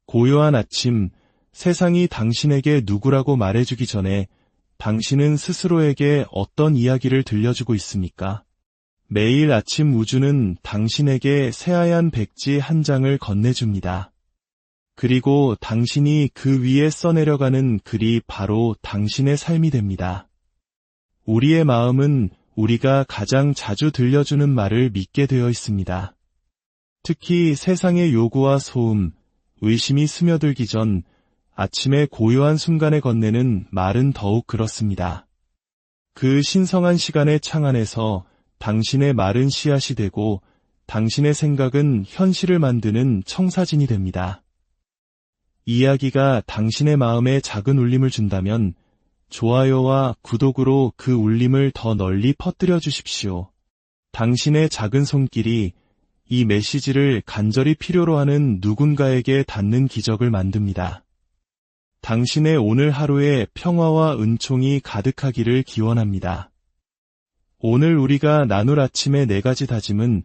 고요한 아침, 세상이 당신에게 누구라고 말해주기 전에 당신은 스스로에게 어떤 이야기를 들려주고 있습니까? 매일 아침 우주는 당신에게 새하얀 백지 한 장을 건네줍니다. 그리고 당신이 그 위에 써내려가는 글이 바로 당신의 삶이 됩니다. 우리의 마음은 우리가 가장 자주 들려주는 말을 믿게 되어 있습니다. 특히 세상의 요구와 소음, 의심이 스며들기 전 아침의 고요한 순간에 건네는 말은 더욱 그렇습니다. 그 신성한 시간의 창 안에서 당신의 말은 씨앗이 되고 당신의 생각은 현실을 만드는 청사진이 됩니다. 이야기가 당신의 마음에 작은 울림을 준다면 좋아요와 구독으로 그 울림을 더 널리 퍼뜨려 주십시오. 당신의 작은 손길이 이 메시지를 간절히 필요로 하는 누군가에게 닿는 기적을 만듭니다. 당신의 오늘 하루에 평화와 은총이 가득하기를 기원합니다. 오늘 우리가 나눌 아침의 4가지 다짐은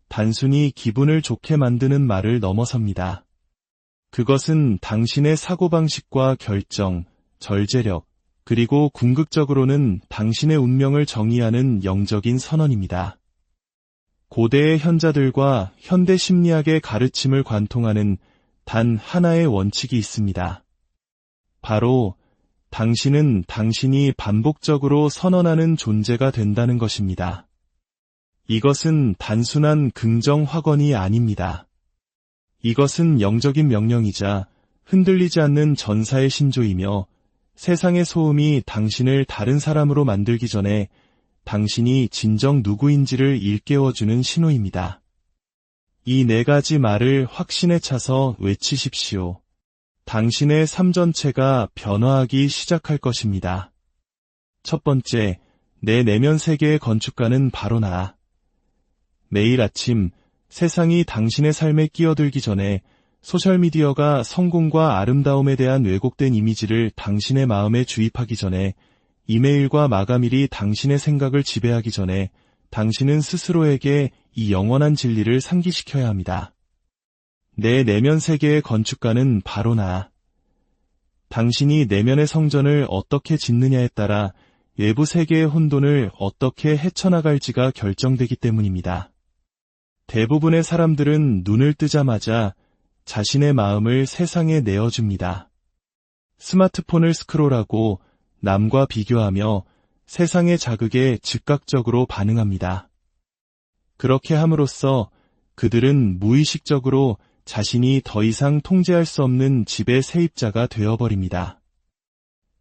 단순히 기분을 좋게 만드는 말을 넘어섭니다. 그것은 당신의 사고방식과 결정, 절제력, 그리고 궁극적으로는 당신의 운명을 정의하는 영적인 선언입니다. 고대의 현자들과 현대 심리학의 가르침을 관통하는 단 하나의 원칙이 있습니다. 바로 당신은 당신이 반복적으로 선언하는 존재가 된다는 것입니다. 이것은 단순한 긍정 확언이 아닙니다. 이것은 영적인 명령이자 흔들리지 않는 전사의 신조이며 세상의 소음이 당신을 다른 사람으로 만들기 전에 당신이 진정 누구인지를 일깨워주는 신호입니다. 이 4가지 말을 확신에 차서 외치십시오. 당신의 삶 전체가 변화하기 시작할 것입니다. 첫 번째, 내 내면 세계의 건축가는 바로 나. 매일 아침 세상이 당신의 삶에 끼어들기 전에 소셜미디어가 성공과 아름다움에 대한 왜곡된 이미지를 당신의 마음에 주입하기 전에 이메일과 마감일이 당신의 생각을 지배하기 전에 당신은 스스로에게 이 영원한 진리를 상기시켜야 합니다. 내 내면 세계의 건축가는 바로 나. 당신이 내면의 성전을 어떻게 짓느냐에 따라 외부 세계의 혼돈을 어떻게 헤쳐나갈지가 결정되기 때문입니다. 대부분의 사람들은 눈을 뜨자마자 자신의 마음을 세상에 내어줍니다. 스마트폰을 스크롤하고 남과 비교하며 세상의 자극에 즉각적으로 반응합니다. 그렇게 함으로써 그들은 무의식적으로 자신이 더 이상 통제할 수 없는 집의 세입자가 되어버립니다.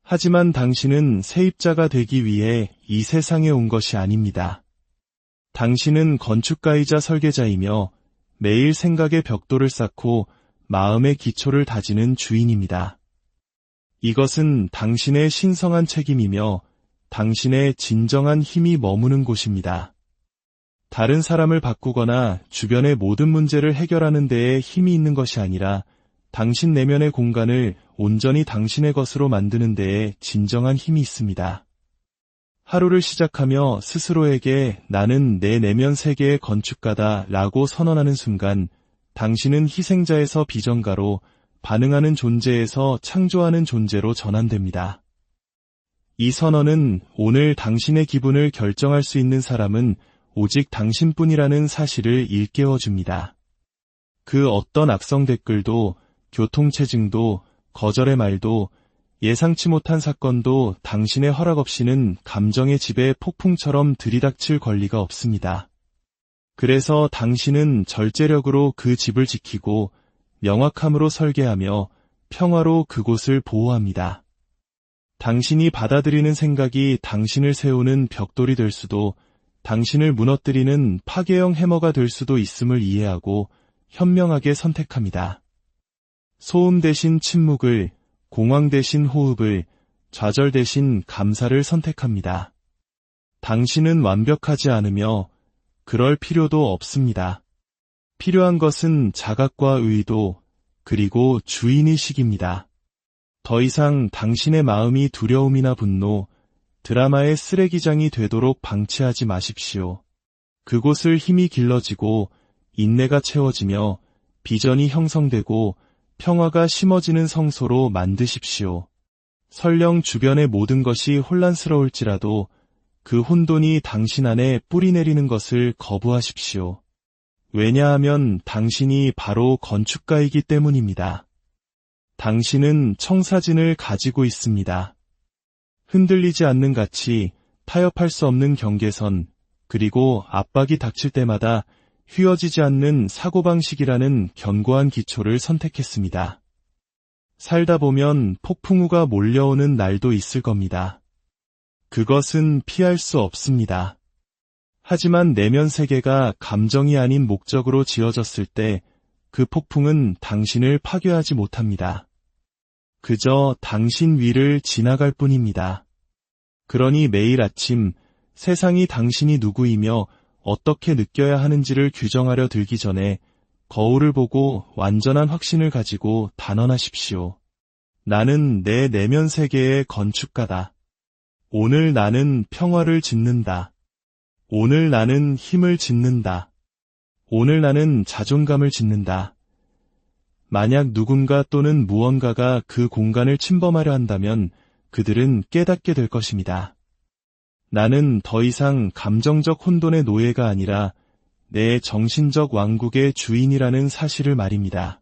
하지만 당신은 세입자가 되기 위해 이 세상에 온 것이 아닙니다. 당신은 건축가이자 설계자이며 매일 생각의 벽돌을 쌓고 마음의 기초를 다지는 주인입니다. 이것은 당신의 신성한 책임이며 당신의 진정한 힘이 머무는 곳입니다. 다른 사람을 바꾸거나 주변의 모든 문제를 해결하는 데에 힘이 있는 것이 아니라 당신 내면의 공간을 온전히 당신의 것으로 만드는 데에 진정한 힘이 있습니다. 하루를 시작하며 스스로에게 나는 내 내면 세계의 건축가다 라고 선언하는 순간 당신은 희생자에서 비전가로 반응하는 존재에서 창조하는 존재로 전환됩니다. 이 선언은 오늘 당신의 기분을 결정할 수 있는 사람은 오직 당신뿐이라는 사실을 일깨워줍니다. 그 어떤 악성 댓글도, 교통체증도, 거절의 말도, 예상치 못한 사건도 당신의 허락 없이는 감정의 집에 폭풍처럼 들이닥칠 권리가 없습니다. 그래서 당신은 절제력으로 그 집을 지키고 명확함으로 설계하며 평화로 그곳을 보호합니다. 당신이 받아들이는 생각이 당신을 세우는 벽돌이 될 수도 당신을 무너뜨리는 파괴형 해머가 될 수도 있음을 이해하고 현명하게 선택합니다. 소음 대신 침묵을, 공황 대신 호흡을, 좌절 대신 감사를 선택합니다. 당신은 완벽하지 않으며 그럴 필요도 없습니다. 필요한 것은 자각과 의도, 그리고 주인의식입니다. 더 이상 당신의 마음이 두려움이나 분노, 드라마의 쓰레기장이 되도록 방치하지 마십시오. 그곳을 힘이 길러지고 인내가 채워지며 비전이 형성되고 평화가 심어지는 성소로 만드십시오. 설령 주변의 모든 것이 혼란스러울지라도 그 혼돈이 당신 안에 뿌리내리는 것을 거부하십시오. 왜냐하면 당신이 바로 건축가이기 때문입니다. 당신은 청사진을 가지고 있습니다. 흔들리지 않는 가치, 타협할 수 없는 경계선, 그리고 압박이 닥칠 때마다 휘어지지 않는 사고방식이라는 견고한 기초를 선택했습니다. 살다 보면 폭풍우가 몰려오는 날도 있을 겁니다. 그것은 피할 수 없습니다. 하지만 내면 세계가 감정이 아닌 목적으로 지어졌을 때 그 폭풍은 당신을 파괴하지 못합니다. 그저 당신 위를 지나갈 뿐입니다. 그러니 매일 아침 세상이 당신이 누구이며 어떻게 느껴야 하는지를 규정하려 들기 전에 거울을 보고 완전한 확신을 가지고 단언하십시오. 나는 내 내면 세계의 건축가다. 오늘 나는 평화를 짓는다. 오늘 나는 힘을 짓는다. 오늘 나는 자존감을 짓는다. 만약 누군가 또는 무언가가 그 공간을 침범하려 한다면 그들은 깨닫게 될 것입니다. 나는 더 이상 감정적 혼돈의 노예가 아니라 내 정신적 왕국의 주인이라는 사실을 말입니다.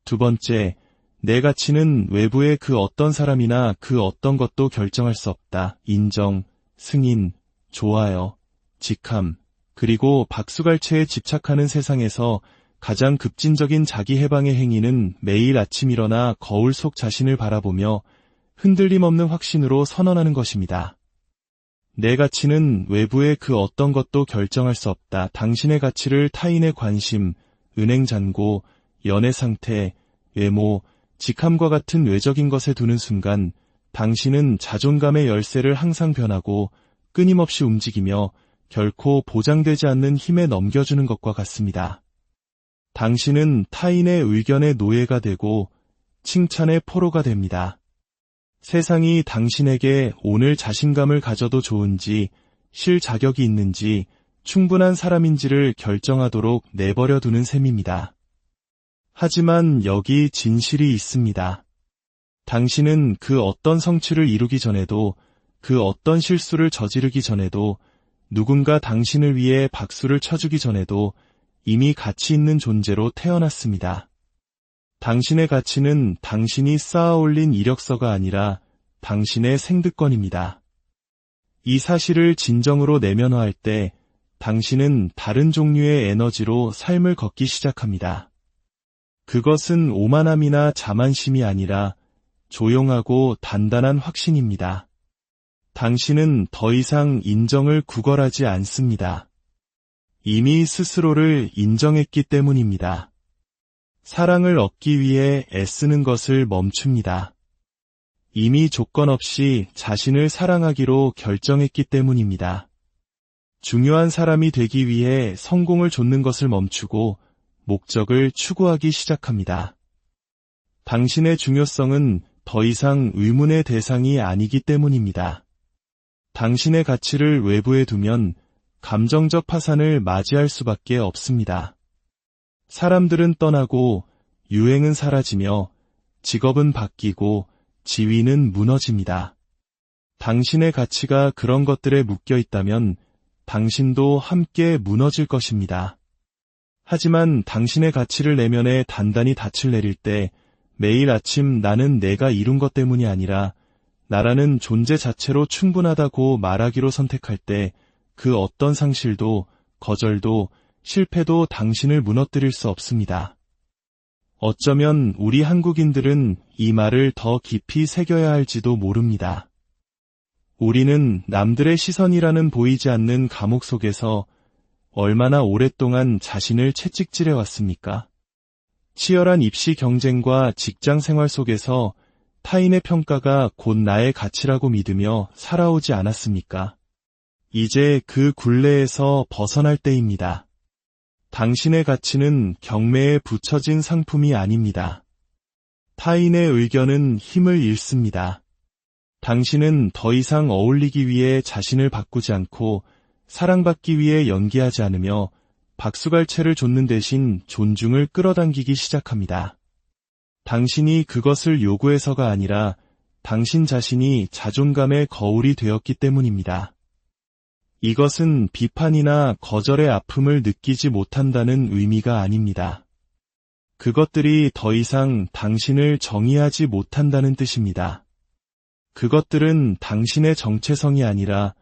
두 번째, 내 가치는 외부의 그 어떤 사람이나 그 어떤 것도 결정할 수 없다. 인정, 승인, 좋아요, 직함, 그리고 박수갈채에 집착하는 세상에서 가장 급진적인 자기 해방의 행위는 매일 아침 일어나 거울 속 자신을 바라보며 흔들림 없는 확신으로 선언하는 것입니다. 내 가치는 외부의 그 어떤 것도 결정할 수 없다. 당신의 가치를 타인의 관심, 은행 잔고, 연애 상태, 외모, 직함과 같은 외적인 것에 두는 순간 당신은 자존감의 열쇠를 항상 변하고 끊임없이 움직이며 결코 보장되지 않는 힘에 넘겨주는 것과 같습니다. 당신은 타인의 의견의 노예가 되고 칭찬의 포로가 됩니다. 세상이 당신에게 오늘 자신감을 가져도 좋은지, 쉴 자격이 있는지, 충분한 사람인지를 결정하도록 내버려 두는 셈입니다. 하지만 여기 진실이 있습니다. 당신은 그 어떤 성취를 이루기 전에도, 그 어떤 실수를 저지르기 전에도, 누군가 당신을 위해 박수를 쳐주기 전에도 이미 가치 있는 존재로 태어났습니다. 당신의 가치는 당신이 쌓아올린 이력서가 아니라 당신의 생득권입니다. 이 사실을 진정으로 내면화할 때 당신은 다른 종류의 에너지로 삶을 걷기 시작합니다. 그것은 오만함이나 자만심이 아니라 조용하고 단단한 확신입니다. 당신은 더 이상 인정을 구걸하지 않습니다. 이미 스스로를 인정했기 때문입니다. 사랑을 얻기 위해 애쓰는 것을 멈춥니다. 이미 조건 없이 자신을 사랑하기로 결정했기 때문입니다. 중요한 사람이 되기 위해 성공을 좇는 것을 멈추고 목적을 추구하기 시작합니다. 당신의 중요성은 더 이상 의문의 대상이 아니기 때문입니다. 당신의 가치를 외부에 두면 감정적 파산을 맞이할 수밖에 없습니다. 사람들은 떠나고 유행은 사라지며 직업은 바뀌고 지위는 무너집니다. 당신의 가치가 그런 것들에 묶여 있다면 당신도 함께 무너질 것입니다. 하지만 당신의 가치를 내면에 단단히 닻을 내릴 때 매일 아침 나는 내가 이룬 것 때문이 아니라 나라는 존재 자체로 충분하다고 말하기로 선택할 때 그 어떤 상실도, 거절도, 실패도 당신을 무너뜨릴 수 없습니다. 어쩌면 우리 한국인들은 이 말을 더 깊이 새겨야 할지도 모릅니다. 우리는 남들의 시선이라는 보이지 않는 감옥 속에서 얼마나 오랫동안 자신을 채찍질해 왔습니까? 치열한 입시 경쟁과 직장 생활 속에서 타인의 평가가 곧 나의 가치라고 믿으며 살아오지 않았습니까? 이제 그 굴레에서 벗어날 때입니다. 당신의 가치는 경매에 붙여진 상품이 아닙니다. 타인의 의견은 힘을 잃습니다. 당신은 더 이상 어울리기 위해 자신을 바꾸지 않고 사랑받기 위해 연기하지 않으며 박수갈채를 좇는 대신 존중을 끌어당기기 시작합니다. 당신이 그것을 요구해서가 아니라 당신 자신이 자존감의 거울이 되었기 때문입니다. 이것은 비판이나 거절의 아픔을 느끼지 못한다는 의미가 아닙니다. 그것들이 더 이상 당신을 정의하지 못한다는 뜻입니다. 그것들은 당신의 정체성이 아니라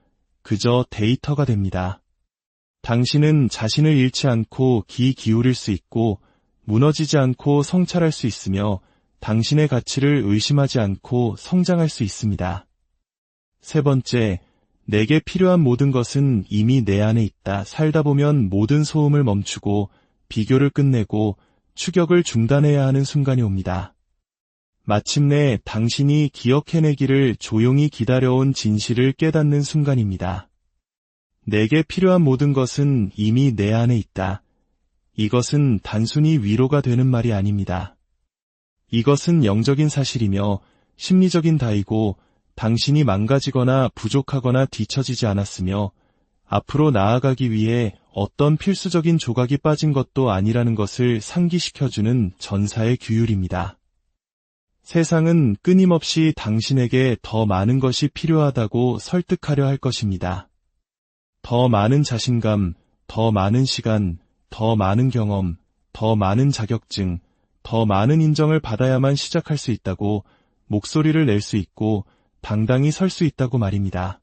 그저 데이터가 됩니다. 당신은 자신을 잃지 않고 귀 기울일 수 있고 무너지지 않고 성찰할 수 있으며 당신의 가치를 의심하지 않고 성장할 수 있습니다. 세 번째, 내게 필요한 모든 것은 이미 내 안에 있다. 살다 보면 모든 소음을 멈추고 비교를 끝내고 추격을 중단해야 하는 순간이 옵니다. 마침내 당신이 기억해내기를 조용히 기다려온 진실을 깨닫는 순간입니다. 내게 필요한 모든 것은 이미 내 안에 있다. 이것은 단순히 위로가 되는 말이 아닙니다. 이것은 영적인 사실이며 심리적인 다이고 당신이 망가지거나 부족하거나 뒤처지지 않았으며 앞으로 나아가기 위해 어떤 필수적인 조각이 빠진 것도 아니라는 것을 상기시켜주는 전사의 규율입니다. 세상은 끊임없이 당신에게 더 많은 것이 필요하다고 설득하려 할 것입니다. 더 많은 자신감, 더 많은 시간, 더 많은 경험, 더 많은 자격증, 더 많은 인정을 받아야만 시작할 수 있다고 목소리를 낼 수 있고 당당히 설 수 있다고 말입니다.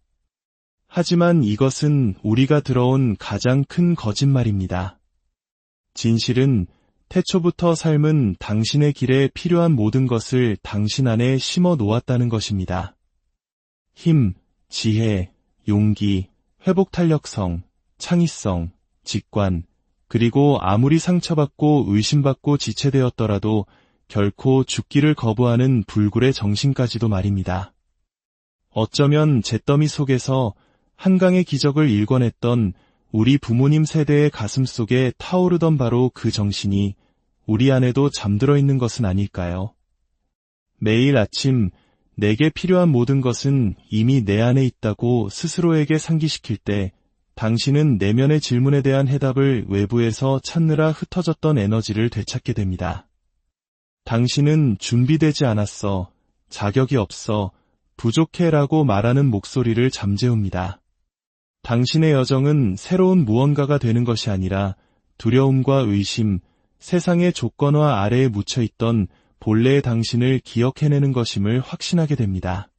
하지만 이것은 우리가 들어온 가장 큰 거짓말입니다. 진실은 태초부터 삶은 당신의 길에 필요한 모든 것을 당신 안에 심어 놓았다는 것입니다. 힘, 지혜, 용기, 회복 탄력성, 창의성, 직관, 그리고 아무리 상처받고 의심받고 지체되었더라도 결코 죽기를 거부하는 불굴의 정신까지도 말입니다. 어쩌면 잿더미 속에서 한강의 기적을 일궈냈던 우리 부모님 세대의 가슴 속에 타오르던 바로 그 정신이 우리 안에도 잠들어 있는 것은 아닐까요? 매일 아침 내게 필요한 모든 것은 이미 내 안에 있다고 스스로에게 상기시킬 때 당신은 내면의 질문에 대한 해답을 외부에서 찾느라 흩어졌던 에너지를 되찾게 됩니다. 당신은 준비되지 않았어, 자격이 없어, 부족해라고 말하는 목소리를 잠재웁니다. 당신의 여정은 새로운 무언가가 되는 것이 아니라 두려움과 의심, 세상의 조건화 아래에 묻혀있던 본래의 당신을 기억해내는 것임을 확신하게 됩니다.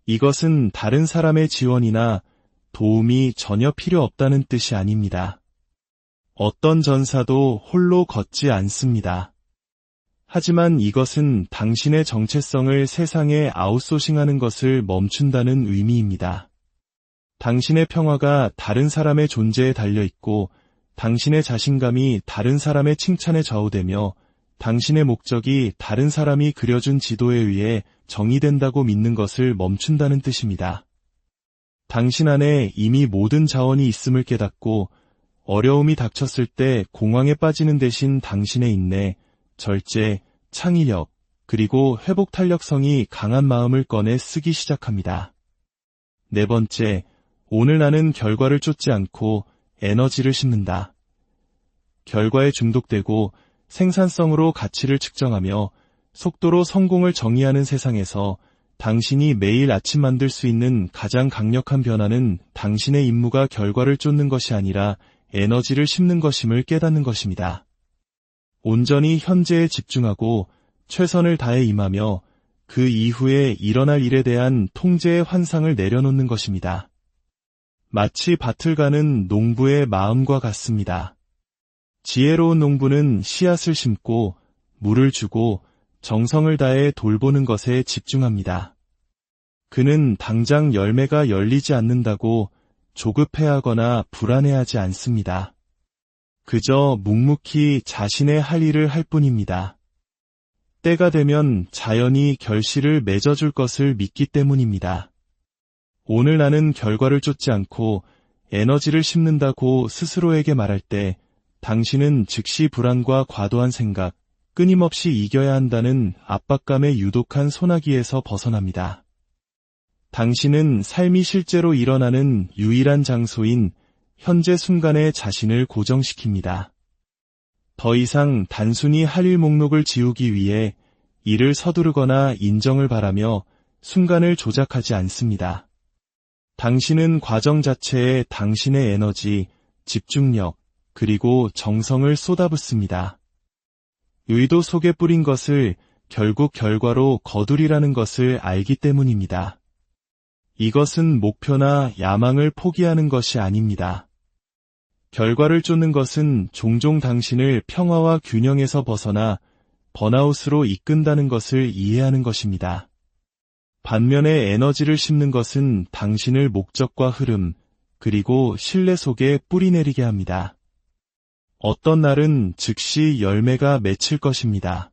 이것은 다른 사람의 지원이나 도움이 전혀 필요 없다는 뜻이 아닙니다. 어떤 전사도 홀로 걷지 않습니다. 하지만 이것은 당신의 정체성을 세상에 아웃소싱하는 것을 멈춘다는 의미입니다. 당신의 평화가 다른 사람의 존재에 달려있고 당신의 자신감이 다른 사람의 칭찬에 좌우되며 당신의 목적이 다른 사람이 그려준 지도에 의해 정의된다고 믿는 것을 멈춘다는 뜻입니다. 당신 안에 이미 모든 자원이 있음을 깨닫고 어려움이 닥쳤을 때 공황에 빠지는 대신 당신의 인내, 절제, 창의력, 그리고 회복 탄력성이 강한 마음을 꺼내 쓰기 시작합니다. 네 번째, 오늘 나는 결과를 쫓지 않고 에너지를 심는다. 결과에 중독되고 생산성으로 가치를 측정하며 속도로 성공을 정의하는 세상에서 당신이 매일 아침 만들 수 있는 가장 강력한 변화는 당신의 임무가 결과를 쫓는 것이 아니라 에너지를 심는 것임을 깨닫는 것입니다. 온전히 현재에 집중하고 최선을 다해 임하며 그 이후에 일어날 일에 대한 통제의 환상을 내려놓는 것입니다. 마치 밭을 가는 농부의 마음과 같습니다. 지혜로운 농부는 씨앗을 심고 물을 주고 정성을 다해 돌보는 것에 집중합니다. 그는 당장 열매가 열리지 않는다고 조급해하거나 불안해하지 않습니다. 그저 묵묵히 자신의 할 일을 할 뿐입니다. 때가 되면 자연이 결실을 맺어줄 것을 믿기 때문입니다. 오늘 나는 결과를 쫓지 않고 에너지를 심는다고 스스로에게 말할 때 당신은 즉시 불안과 과도한 생각, 끊임없이 이겨야 한다는 압박감의 유독한 소나기에서 벗어납니다. 당신은 삶이 실제로 일어나는 유일한 장소인 현재 순간에 자신을 고정시킵니다. 더 이상 단순히 할 일 목록을 지우기 위해 일을 서두르거나 인정을 바라며 순간을 조작하지 않습니다. 당신은 과정 자체에 당신의 에너지, 집중력, 그리고 정성을 쏟아붓습니다. 의도 속에 뿌린 것을 결국 결과로 거두리라는 것을 알기 때문입니다. 이것은 목표나 야망을 포기하는 것이 아닙니다. 결과를 쫓는 것은 종종 당신을 평화와 균형에서 벗어나 번아웃으로 이끈다는 것을 이해하는 것입니다. 반면에 에너지를 심는 것은 당신을 목적과 흐름, 그리고 신뢰 속에 뿌리내리게 합니다. 어떤 날은 즉시 열매가 맺힐 것입니다.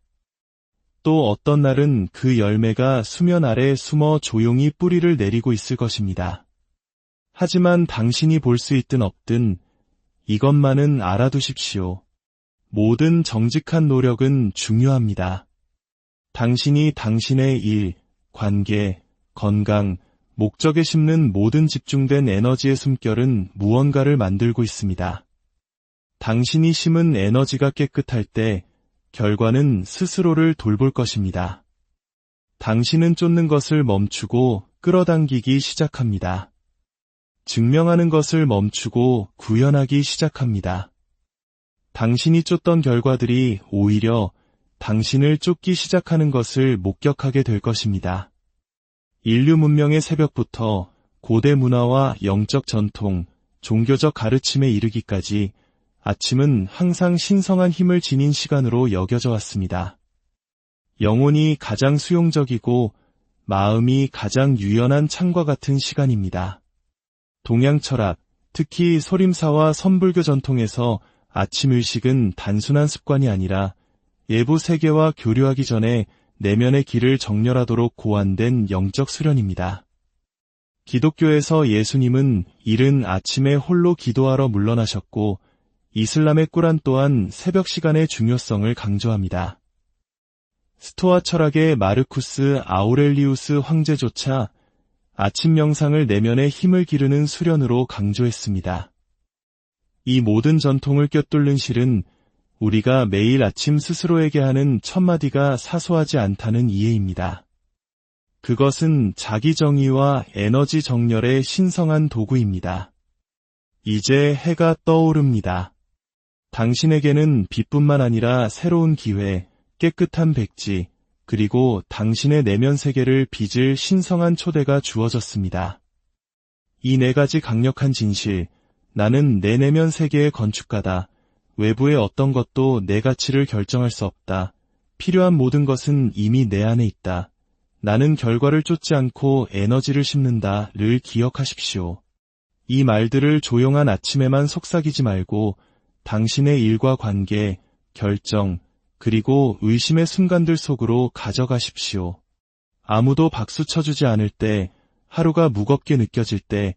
또 어떤 날은 그 열매가 수면 아래 숨어 조용히 뿌리를 내리고 있을 것입니다. 하지만 당신이 볼 수 있든 없든 이것만은 알아두십시오. 모든 정직한 노력은 중요합니다. 당신이 당신의 일, 관계, 건강, 목적에 심는 모든 집중된 에너지의 숨결은 무언가를 만들고 있습니다. 당신이 심은 에너지가 깨끗할 때 결과는 스스로를 돌볼 것입니다. 당신은 쫓는 것을 멈추고 끌어당기기 시작합니다. 증명하는 것을 멈추고 구현하기 시작합니다. 당신이 쫓던 결과들이 오히려 당신을 쫓기 시작하는 것을 목격하게 될 것입니다. 인류 문명의 새벽부터 고대 문화와 영적 전통, 종교적 가르침에 이르기까지 아침은 항상 신성한 힘을 지닌 시간으로 여겨져 왔습니다. 영혼이 가장 수용적이고 마음이 가장 유연한 창과 같은 시간입니다. 동양 철학, 특히 소림사와 선불교 전통에서 아침 의식은 단순한 습관이 아니라 외부 세계와 교류하기 전에 내면의 길을 정렬하도록 고안된 영적 수련입니다. 기독교에서 예수님은 이른 아침에 홀로 기도하러 물러나셨고 이슬람의 꾸란 또한 새벽 시간의 중요성을 강조합니다. 스토아 철학의 마르쿠스 아우렐리우스 황제조차 아침 명상을 내면의 힘을 기르는 수련으로 강조했습니다. 이 모든 전통을 꿰뚫는 실은 우리가 매일 아침 스스로에게 하는 첫마디가 사소하지 않다는 이해입니다. 그것은 자기 정의와 에너지 정렬의 신성한 도구입니다. 이제 해가 떠오릅니다. 당신에게는 빛뿐만 아니라 새로운 기회, 깨끗한 백지, 그리고 당신의 내면 세계를 빚을 신성한 초대가 주어졌습니다. 이 네 가지 강력한 진실, 나는 내 내면 세계의 건축가다. 외부의 어떤 것도 내 가치를 결정할 수 없다. 필요한 모든 것은 이미 내 안에 있다. 나는 결과를 쫓지 않고 에너지를 심는다를 기억하십시오. 이 말들을 조용한 아침에만 속삭이지 말고 당신의 일과 관계, 결정, 그리고 의심의 순간들 속으로 가져가십시오. 아무도 박수 쳐주지 않을 때, 하루가 무겁게 느껴질 때,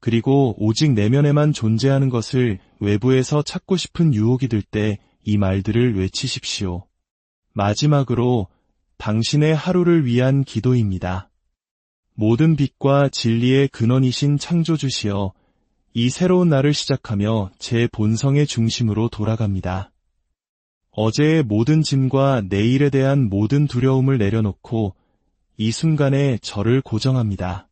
그리고 오직 내면에만 존재하는 것을 외부에서 찾고 싶은 유혹이 들 때 이 말들을 외치십시오. 마지막으로 당신의 하루를 위한 기도입니다. 모든 빛과 진리의 근원이신 창조주시여, 이 새로운 날을 시작하며 제 본성의 중심으로 돌아갑니다. 어제의 모든 짐과 내일에 대한 모든 두려움을 내려놓고 이 순간에 저를 고정합니다.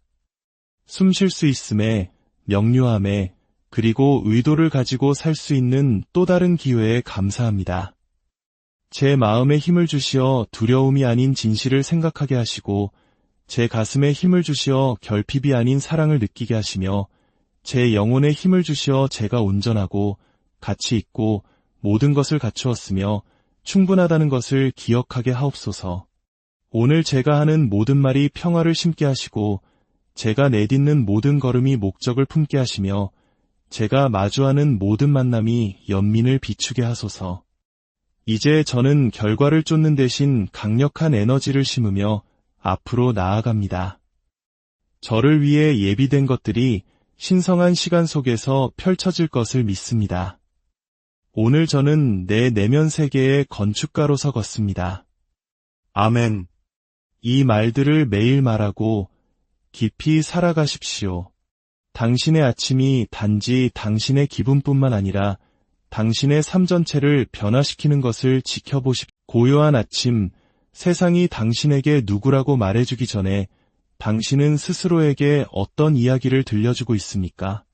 숨 쉴 수 있음에, 명료함에, 그리고 의도를 가지고 살 수 있는 또 다른 기회에 감사합니다. 제 마음에 힘을 주시어 두려움이 아닌 진실을 생각하게 하시고 제 가슴에 힘을 주시어 결핍이 아닌 사랑을 느끼게 하시며 제 영혼에 힘을 주시어 제가 온전하고 가치 있고 모든 것을 갖추었으며 충분하다는 것을 기억하게 하옵소서. 오늘 제가 하는 모든 말이 평화를 심게 하시고 제가 내딛는 모든 걸음이 목적을 품게 하시며 제가 마주하는 모든 만남이 연민을 비추게 하소서. 이제 저는 결과를 쫓는 대신 강력한 에너지를 심으며 앞으로 나아갑니다. 저를 위해 예비된 것들이 신성한 시간 속에서 펼쳐질 것을 믿습니다. 오늘 저는 내 내면 세계의 건축가로서 걷습니다. 아멘. 이 말들을 매일 말하고 깊이 살아가십시오. 당신의 아침이 단지 당신의 기분뿐만 아니라 당신의 삶 전체를 변화시키는 것을 지켜보십시오. 고요한 아침, 세상이 당신에게 누구라고 말해주기 전에 당신은 스스로에게 어떤 이야기를 들려주고 있습니까?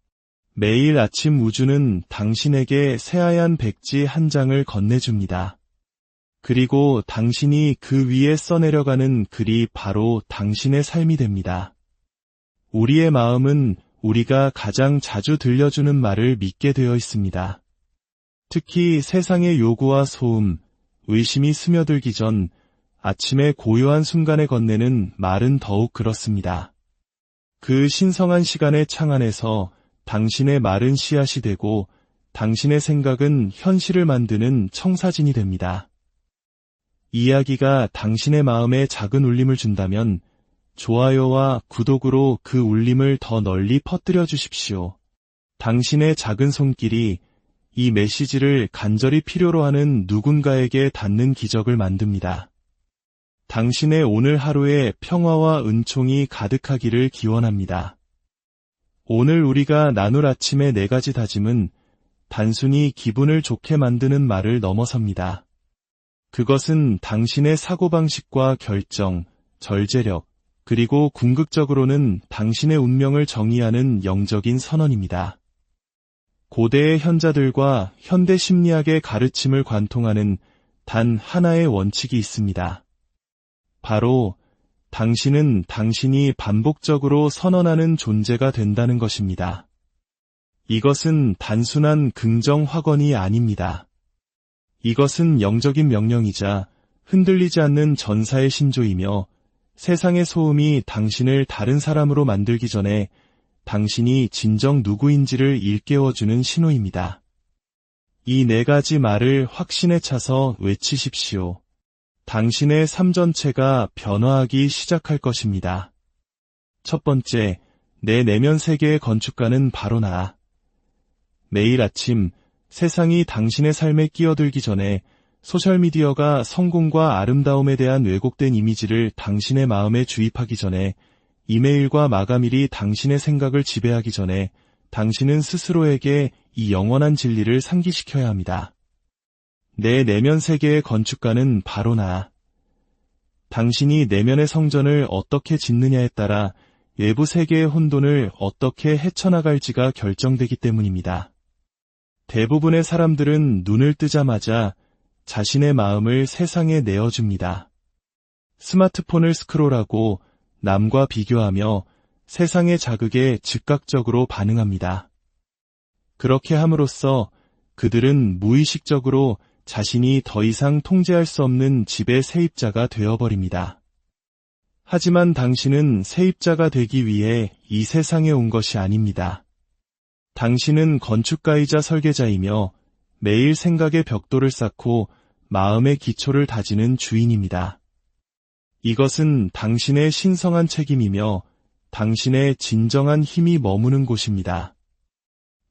매일 아침 우주는 당신에게 새하얀 백지 한 장을 건네줍니다. 그리고 당신이 그 위에 써내려가는 글이 바로 당신의 삶이 됩니다. 우리의 마음은 우리가 가장 자주 들려주는 말을 믿게 되어 있습니다. 특히 세상의 요구와 소음, 의심이 스며들기 전 아침의 고요한 순간에 건네는 말은 더욱 그렇습니다. 그 신성한 시간의 창 안에서 당신의 말은 씨앗이 되고 당신의 생각은 현실을 만드는 청사진이 됩니다. 이야기가 당신의 마음에 작은 울림을 준다면 좋아요와 구독으로 그 울림을 더 널리 퍼뜨려 주십시오. 당신의 작은 손길이 이 메시지를 간절히 필요로 하는 누군가에게 닿는 기적을 만듭니다. 당신의 오늘 하루에 평화와 은총이 가득하기를 기원합니다. 오늘 우리가 나눌 아침의 4가지 다짐은 단순히 기분을 좋게 만드는 말을 넘어섭니다. 그것은 당신의 사고방식과 결정, 절제력, 그리고 궁극적으로는 당신의 운명을 정의하는 영적인 선언입니다. 고대의 현자들과 현대 심리학의 가르침을 관통하는 단 하나의 원칙이 있습니다. 바로 당신은 당신이 반복적으로 선언하는 존재가 된다는 것입니다. 이것은 단순한 긍정 확언이 아닙니다. 이것은 영적인 명령이자 흔들리지 않는 전사의 신조이며 세상의 소음이 당신을 다른 사람으로 만들기 전에 당신이 진정 누구인지를 일깨워주는 신호입니다. 이 4가지 말을 확신에 차서 외치십시오. 당신의 삶 전체가 변화하기 시작할 것입니다. 첫 번째, 내 내면 세계의 건축가는 바로 나. 매일 아침 세상이 당신의 삶에 끼어들기 전에 소셜미디어가 성공과 아름다움에 대한 왜곡된 이미지를 당신의 마음에 주입하기 전에 이메일과 마감일이 당신의 생각을 지배하기 전에 당신은 스스로에게 이 영원한 진리를 상기시켜야 합니다. 내 내면 세계의 건축가는 바로 나. 당신이 내면의 성전을 어떻게 짓느냐에 따라 외부 세계의 혼돈을 어떻게 헤쳐나갈지가 결정되기 때문입니다. 대부분의 사람들은 눈을 뜨자마자 자신의 마음을 세상에 내어줍니다. 스마트폰을 스크롤하고 남과 비교하며 세상의 자극에 즉각적으로 반응합니다. 그렇게 함으로써 그들은 무의식적으로 자신이 더 이상 통제할 수 없는 지배 세입자가 되어버립니다. 하지만 당신은 세입자가 되기 위해 이 세상에 온 것이 아닙니다. 당신은 건축가이자 설계자이며 매일 생각의 벽돌을 쌓고 마음의 기초를 다지는 주인입니다. 이것은 당신의 신성한 책임이며 당신의 진정한 힘이 머무는 곳입니다.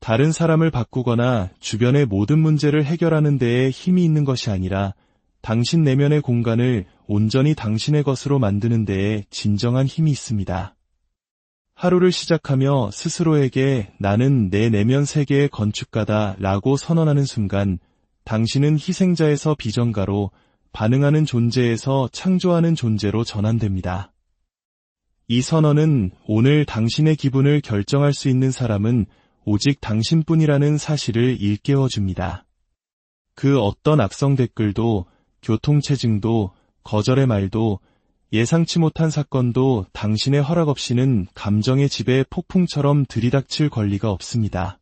다른 사람을 바꾸거나 주변의 모든 문제를 해결하는 데에 힘이 있는 것이 아니라 당신 내면의 공간을 온전히 당신의 것으로 만드는 데에 진정한 힘이 있습니다. 하루를 시작하며 스스로에게 나는 내 내면 세계의 건축가다 라고 선언하는 순간 당신은 희생자에서 비전가로 반응하는 존재에서 창조하는 존재로 전환됩니다. 이 선언은 오늘 당신의 기분을 결정할 수 있는 사람은 오직 당신뿐이라는 사실을 일깨워줍니다. 그 어떤 악성 댓글도, 교통체증도, 거절의 말도, 예상치 못한 사건도 당신의 허락 없이는 감정의 집에 폭풍처럼 들이닥칠 권리가 없습니다.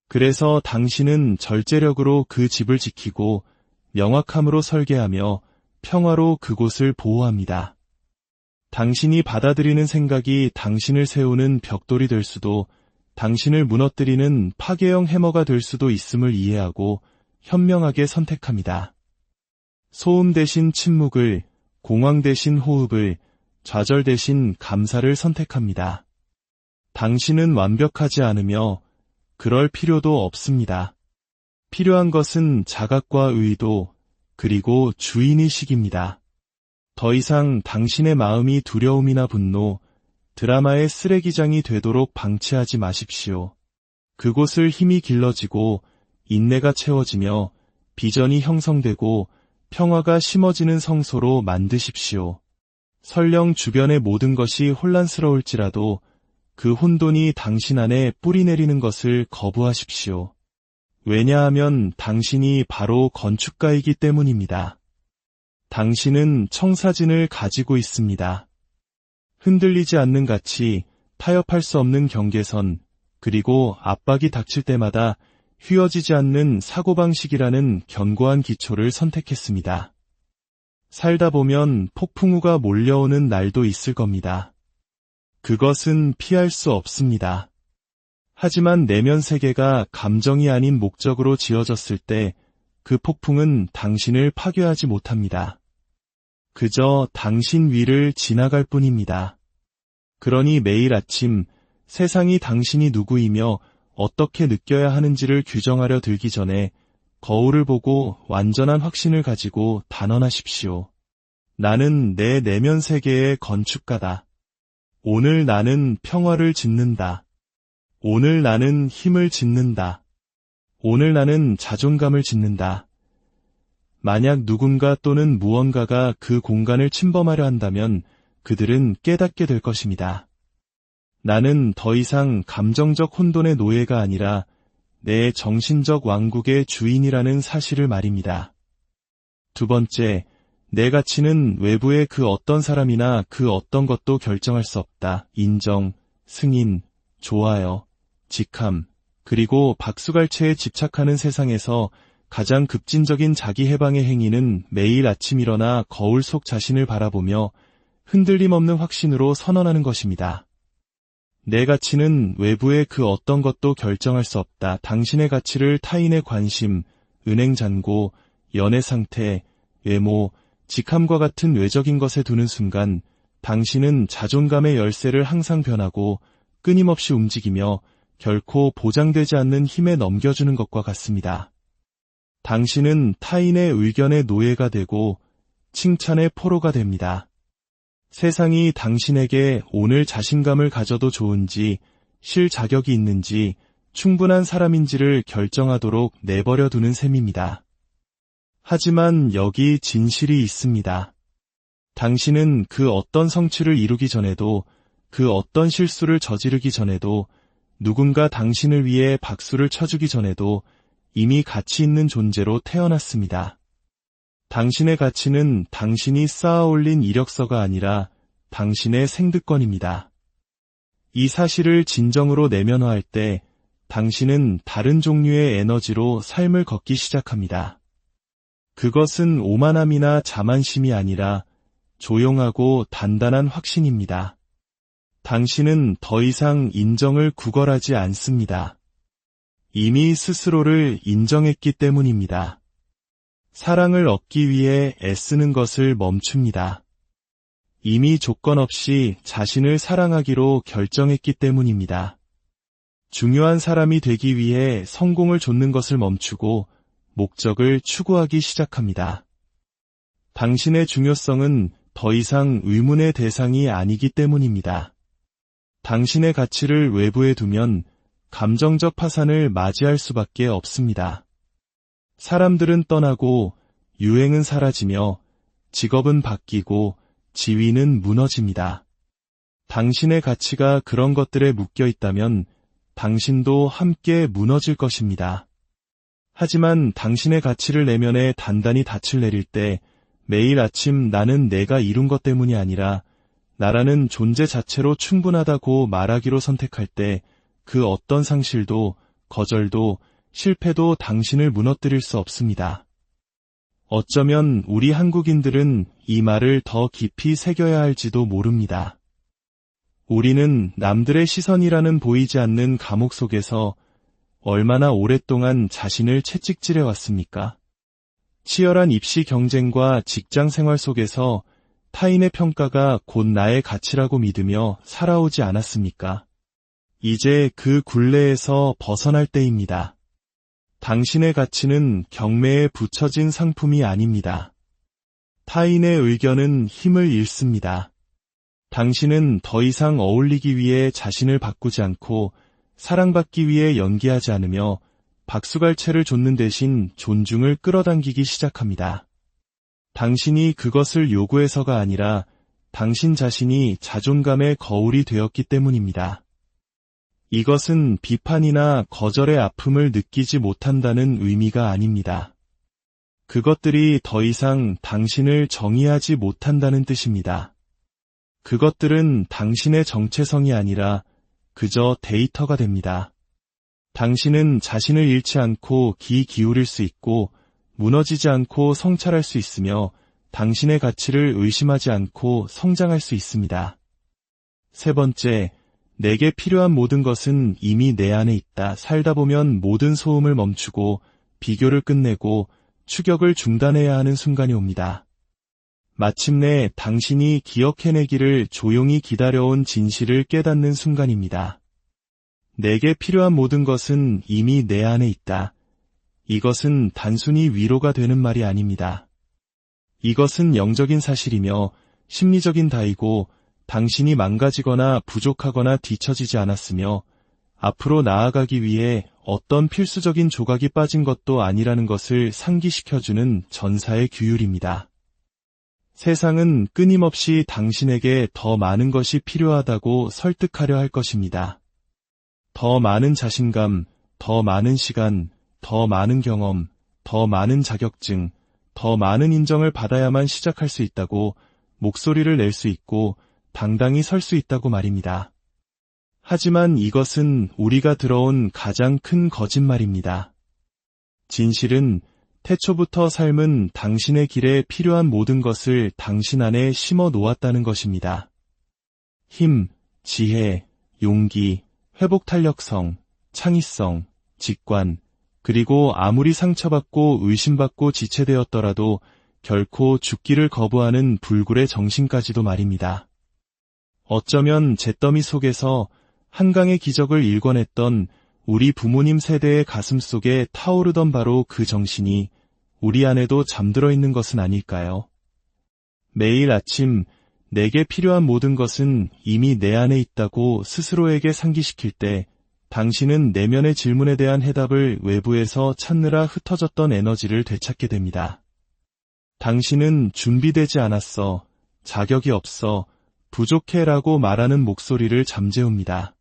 그래서 당신은 절제력으로 그 집을 지키고 명확함으로 설계하며 평화로 그곳을 보호합니다. 당신이 받아들이는 생각이 당신을 세우는 벽돌이 될 수도 당신을 무너뜨리는 파괴형 해머가 될 수도 있음을 이해하고 현명하게 선택합니다. 소음 대신 침묵을, 공황 대신 호흡을, 좌절 대신 감사를 선택합니다. 당신은 완벽하지 않으며 그럴 필요도 없습니다. 필요한 것은 자각과 의도, 그리고 주인의식입니다. 더 이상 당신의 마음이 두려움이나 분노, 드라마의 쓰레기장이 되도록 방치하지 마십시오. 그곳을 힘이 길러지고 인내가 채워지며 비전이 형성되고 평화가 심어지는 성소로 만드십시오. 설령 주변의 모든 것이 혼란스러울지라도 그 혼돈이 당신 안에 뿌리내리는 것을 거부하십시오. 왜냐하면 당신이 바로 건축가이기 때문입니다. 당신은 청사진을 가지고 있습니다. 흔들리지 않는 가치, 타협할 수 없는 경계선, 그리고 압박이 닥칠 때마다 휘어지지 않는 사고방식이라는 견고한 기초를 선택했습니다. 살다 보면 폭풍우가 몰려오는 날도 있을 겁니다. 그것은 피할 수 없습니다. 하지만 내면 세계가 감정이 아닌 목적으로 지어졌을 때 그 폭풍은 당신을 파괴하지 못합니다. 그저 당신 위를 지나갈 뿐입니다. 그러니 매일 아침 세상이 당신이 누구이며 어떻게 느껴야 하는지를 규정하려 들기 전에 거울을 보고 완전한 확신을 가지고 단언하십시오. 나는 내 내면 세계의 건축가다. 오늘 나는 평화를 짓는다. 오늘 나는 힘을 짓는다. 오늘 나는 자존감을 짓는다. 만약 누군가 또는 무언가가 그 공간을 침범하려 한다면 그들은 깨닫게 될 것입니다. 나는 더 이상 감정적 혼돈의 노예가 아니라 내 정신적 왕국의 주인이라는 사실을 말입니다. 두 번째, 내 가치는 외부의 그 어떤 사람이나 그 어떤 것도 결정할 수 없다. 인정, 승인, 좋아요, 직함, 그리고 박수갈채에 집착하는 세상에서 가장 급진적인 자기 해방의 행위는 매일 아침 일어나 거울 속 자신을 바라보며 흔들림 없는 확신으로 선언하는 것입니다. 내 가치는 외부의 그 어떤 것도 결정할 수 없다. 당신의 가치를 타인의 관심, 은행 잔고, 연애 상태, 외모, 직함과 같은 외적인 것에 두는 순간 당신은 자존감의 열쇠를 항상 변하고 끊임없이 움직이며 결코 보장되지 않는 힘에 넘겨주는 것과 같습니다. 당신은 타인의 의견의 노예가 되고 칭찬의 포로가 됩니다. 세상이 당신에게 오늘 자신감을 가져도 좋은지, 쉴 자격이 있는지, 충분한 사람인지를 결정하도록 내버려 두는 셈입니다. 하지만 여기 진실이 있습니다. 당신은 그 어떤 성취를 이루기 전에도, 그 어떤 실수를 저지르기 전에도, 누군가 당신을 위해 박수를 쳐주기 전에도 이미 가치 있는 존재로 태어났습니다. 당신의 가치는 당신이 쌓아올린 이력서가 아니라 당신의 생득권입니다. 이 사실을 진정으로 내면화할 때 당신은 다른 종류의 에너지로 삶을 걷기 시작합니다. 그것은 오만함이나 자만심이 아니라 조용하고 단단한 확신입니다. 당신은 더 이상 인정을 구걸하지 않습니다. 이미 스스로를 인정했기 때문입니다. 사랑을 얻기 위해 애쓰는 것을 멈춥니다. 이미 조건 없이 자신을 사랑하기로 결정했기 때문입니다. 중요한 사람이 되기 위해 성공을 좇는 것을 멈추고 목적을 추구하기 시작합니다. 당신의 중요성은 더 이상 의문의 대상이 아니기 때문입니다. 당신의 가치를 외부에 두면 감정적 파산을 맞이할 수밖에 없습니다. 사람들은 떠나고 유행은 사라지며 직업은 바뀌고 지위는 무너집니다. 당신의 가치가 그런 것들에 묶여 있다면 당신도 함께 무너질 것입니다. 하지만 당신의 가치를 내면에 단단히 닻을 내릴 때 매일 아침 나는 내가 이룬 것 때문이 아니라 나라는 존재 자체로 충분하다고 말하기로 선택할 때 그 어떤 상실도, 거절도, 실패도 당신을 무너뜨릴 수 없습니다. 어쩌면 우리 한국인들은 이 말을 더 깊이 새겨야 할지도 모릅니다. 우리는 남들의 시선이라는 보이지 않는 감옥 속에서 얼마나 오랫동안 자신을 채찍질해 왔습니까? 치열한 입시 경쟁과 직장 생활 속에서 타인의 평가가 곧 나의 가치라고 믿으며 살아오지 않았습니까? 이제 그 굴레에서 벗어날 때입니다. 당신의 가치는 경매에 붙여진 상품이 아닙니다. 타인의 의견은 힘을 잃습니다. 당신은 더 이상 어울리기 위해 자신을 바꾸지 않고 사랑받기 위해 연기하지 않으며 박수갈채를 좇는 대신 존중을 끌어당기기 시작합니다. 당신이 그것을 요구해서가 아니라 당신 자신이 자존감의 거울이 되었기 때문입니다. 이것은 비판이나 거절의 아픔을 느끼지 못한다는 의미가 아닙니다. 그것들이 더 이상 당신을 정의하지 못한다는 뜻입니다. 그것들은 당신의 정체성이 아니라 그저 데이터가 됩니다. 당신은 자신을 잃지 않고 기울일 수 있고 무너지지 않고 성찰할 수 있으며 당신의 가치를 의심하지 않고 성장할 수 있습니다. 세 번째, 내게 필요한 모든 것은 이미 내 안에 있다. 살다 보면 모든 소음을 멈추고 비교를 끝내고 추격을 중단해야 하는 순간이 옵니다. 마침내 당신이 기억해내기를 조용히 기다려온 진실을 깨닫는 순간입니다. 내게 필요한 모든 것은 이미 내 안에 있다. 이것은 단순히 위로가 되는 말이 아닙니다. 이것은 영적인 사실이며 심리적인 다이고 당신이 망가지거나 부족하거나 뒤처지지 않았으며 앞으로 나아가기 위해 어떤 필수적인 조각이 빠진 것도 아니라는 것을 상기시켜주는 전사의 규율입니다. 세상은 끊임없이 당신에게 더 많은 것이 필요하다고 설득하려 할 것입니다. 더 많은 자신감, 더 많은 시간, 더 많은 경험, 더 많은 자격증, 더 많은 인정을 받아야만 시작할 수 있다고 목소리를 낼 수 있고 당당히 설 수 있다고 말입니다. 하지만 이것은 우리가 들어온 가장 큰 거짓말입니다. 진실은 태초부터 삶은 당신의 길에 필요한 모든 것을 당신 안에 심어 놓았다는 것입니다. 힘, 지혜, 용기, 회복 탄력성, 창의성, 직관, 그리고 아무리 상처받고 의심받고 지체되었더라도 결코 죽기를 거부하는 불굴의 정신까지도 말입니다. 어쩌면 잿더미 속에서 한강의 기적을 일궈냈던 우리 부모님 세대의 가슴 속에 타오르던 바로 그 정신이 우리 안에도 잠들어 있는 것은 아닐까요? 매일 아침 내게 필요한 모든 것은 이미 내 안에 있다고 스스로에게 상기시킬 때 당신은 내면의 질문에 대한 해답을 외부에서 찾느라 흩어졌던 에너지를 되찾게 됩니다. 당신은 준비되지 않았어, 자격이 없어, 부족해라고 말하는 목소리를 잠재웁니다.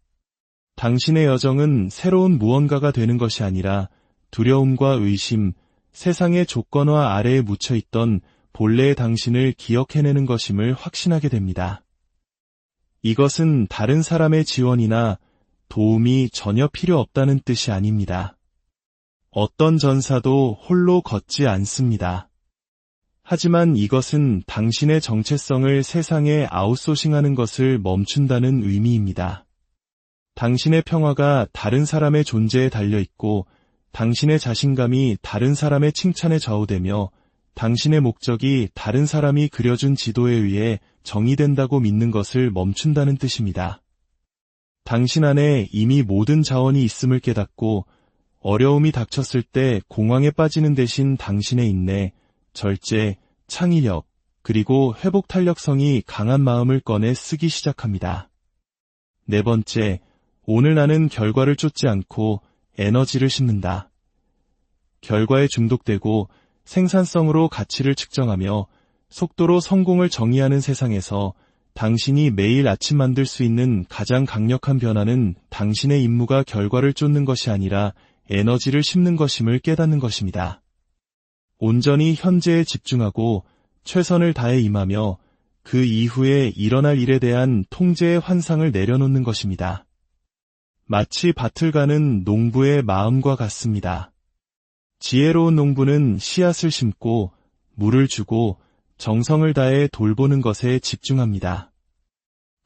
당신의 여정은 새로운 무언가가 되는 것이 아니라 두려움과 의심, 세상의 조건화 아래에 묻혀있던 본래의 당신을 기억해내는 것임을 확신하게 됩니다. 이것은 다른 사람의 지원이나 도움이 전혀 필요 없다는 뜻이 아닙니다. 어떤 전사도 홀로 걷지 않습니다. 하지만 이것은 당신의 정체성을 세상에 아웃소싱하는 것을 멈춘다는 의미입니다. 당신의 평화가 다른 사람의 존재에 달려있고 당신의 자신감이 다른 사람의 칭찬에 좌우되며 당신의 목적이 다른 사람이 그려준 지도에 의해 정의된다고 믿는 것을 멈춘다는 뜻입니다. 당신 안에 이미 모든 자원이 있음을 깨닫고 어려움이 닥쳤을 때 공황에 빠지는 대신 당신의 인내, 절제, 창의력, 그리고 회복 탄력성이 강한 마음을 꺼내 쓰기 시작합니다. 네 번째, 오늘 나는 결과를 쫓지 않고 에너지를 심는다. 결과에 중독되고 생산성으로 가치를 측정하며 속도로 성공을 정의하는 세상에서 당신이 매일 아침 만들 수 있는 가장 강력한 변화는 당신의 임무가 결과를 쫓는 것이 아니라 에너지를 심는 것임을 깨닫는 것입니다. 온전히 현재에 집중하고 최선을 다해 임하며 그 이후에 일어날 일에 대한 통제의 환상을 내려놓는 것입니다. 마치 밭을 가는 농부의 마음과 같습니다. 지혜로운 농부는 씨앗을 심고 물을 주고 정성을 다해 돌보는 것에 집중합니다.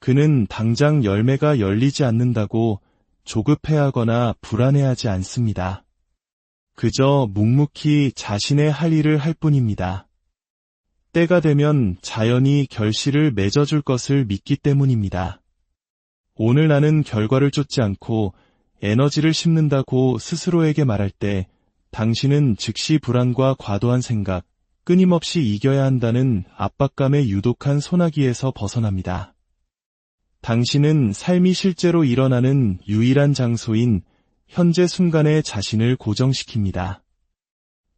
그는 당장 열매가 열리지 않는다고 조급해하거나 불안해하지 않습니다. 그저 묵묵히 자신의 할 일을 할 뿐입니다. 때가 되면 자연이 결실을 맺어줄 것을 믿기 때문입니다. 오늘 나는 결과를 쫓지 않고 에너지를 심는다고 스스로에게 말할 때 당신은 즉시 불안과 과도한 생각, 끊임없이 이겨야 한다는 압박감의 유독한 소나기에서 벗어납니다. 당신은 삶이 실제로 일어나는 유일한 장소인 현재 순간에 자신을 고정시킵니다.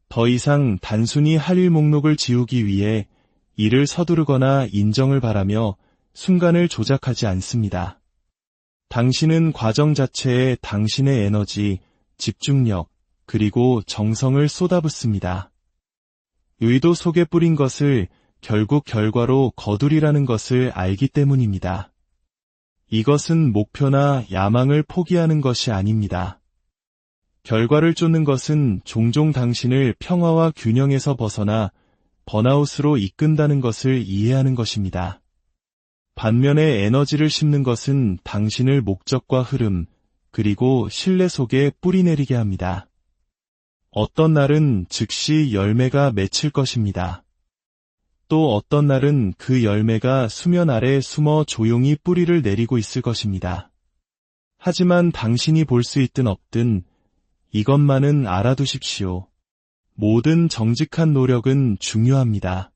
더 이상 단순히 할 일 목록을 지우기 위해 일을 서두르거나 인정을 바라며 순간을 조작하지 않습니다. 당신은 과정 자체에 당신의 에너지, 집중력, 그리고 정성을 쏟아붓습니다. 의도 속에 뿌린 것을 결국 결과로 거두리라는 것을 알기 때문입니다. 이것은 목표나 야망을 포기하는 것이 아닙니다. 결과를 쫓는 것은 종종 당신을 평화와 균형에서 벗어나 번아웃으로 이끈다는 것을 이해하는 것입니다. 반면에 에너지를 심는 것은 당신을 목적과 흐름, 그리고 신뢰 속에 뿌리내리게 합니다. 어떤 날은 즉시 열매가 맺힐 것입니다. 또 어떤 날은 그 열매가 수면 아래 숨어 조용히 뿌리를 내리고 있을 것입니다. 하지만 당신이 볼 수 있든 없든 이것만은 알아두십시오. 모든 정직한 노력은 중요합니다.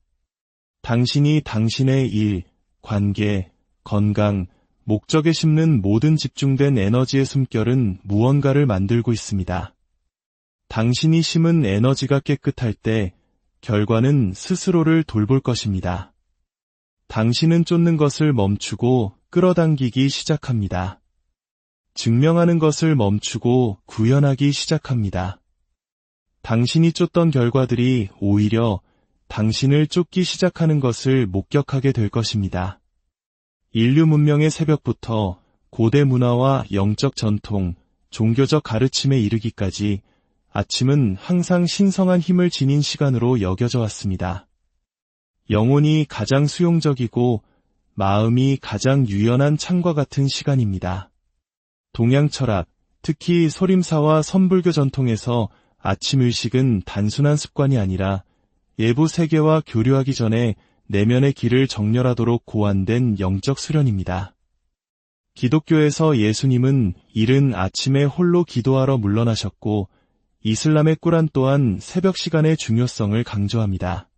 당신이 당신의 일, 관계, 건강, 목적에 심는 모든 집중된 에너지의 숨결은 무언가를 만들고 있습니다. 당신이 심은 에너지가 깨끗할 때 결과는 스스로를 돌볼 것입니다. 당신은 쫓는 것을 멈추고 끌어당기기 시작합니다. 증명하는 것을 멈추고 구현하기 시작합니다. 당신이 쫓던 결과들이 오히려 당신을 쫓기 시작하는 것을 목격하게 될 것입니다. 인류 문명의 새벽부터 고대 문화와 영적 전통, 종교적 가르침에 이르기까지 아침은 항상 신성한 힘을 지닌 시간으로 여겨져 왔습니다. 영혼이 가장 수용적이고 마음이 가장 유연한 창과 같은 시간입니다. 동양 철학, 특히 소림사와 선불교 전통에서 아침 의식은 단순한 습관이 아니라 외부 세계와 교류하기 전에 내면의 길을 정렬하도록 고안된 영적 수련입니다. 기독교에서 예수님은 이른 아침에 홀로 기도하러 물러나셨고 이슬람의 꾸란 또한 새벽 시간의 중요성을 강조합니다.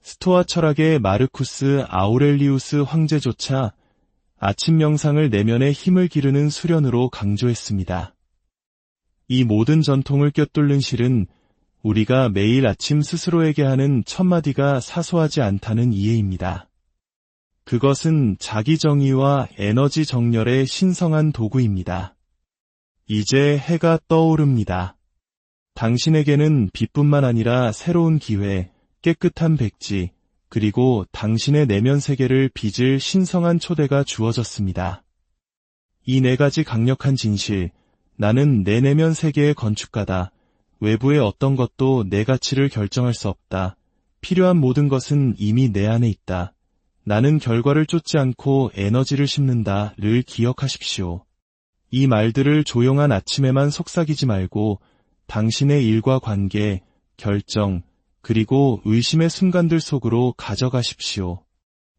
스토아 철학의 마르쿠스 아우렐리우스 황제조차 아침 명상을 내면의 힘을 기르는 수련으로 강조했습니다. 이 모든 전통을 꿰뚫는 실은 우리가 매일 아침 스스로에게 하는 첫마디가 사소하지 않다는 이해입니다. 그것은 자기 정의와 에너지 정렬의 신성한 도구입니다. 이제 해가 떠오릅니다. 당신에게는 빛뿐만 아니라 새로운 기회, 깨끗한 백지, 그리고 당신의 내면 세계를 빚을 신성한 초대가 주어졌습니다. 이 네 가지 강력한 진실, 나는 내 내면 세계의 건축가다. 외부의 어떤 것도 내 가치를 결정할 수 없다. 필요한 모든 것은 이미 내 안에 있다. 나는 결과를 쫓지 않고 에너지를 심는다를 기억하십시오. 이 말들을 조용한 아침에만 속삭이지 말고 당신의 일과 관계, 결정, 그리고 의심의 순간들 속으로 가져가십시오.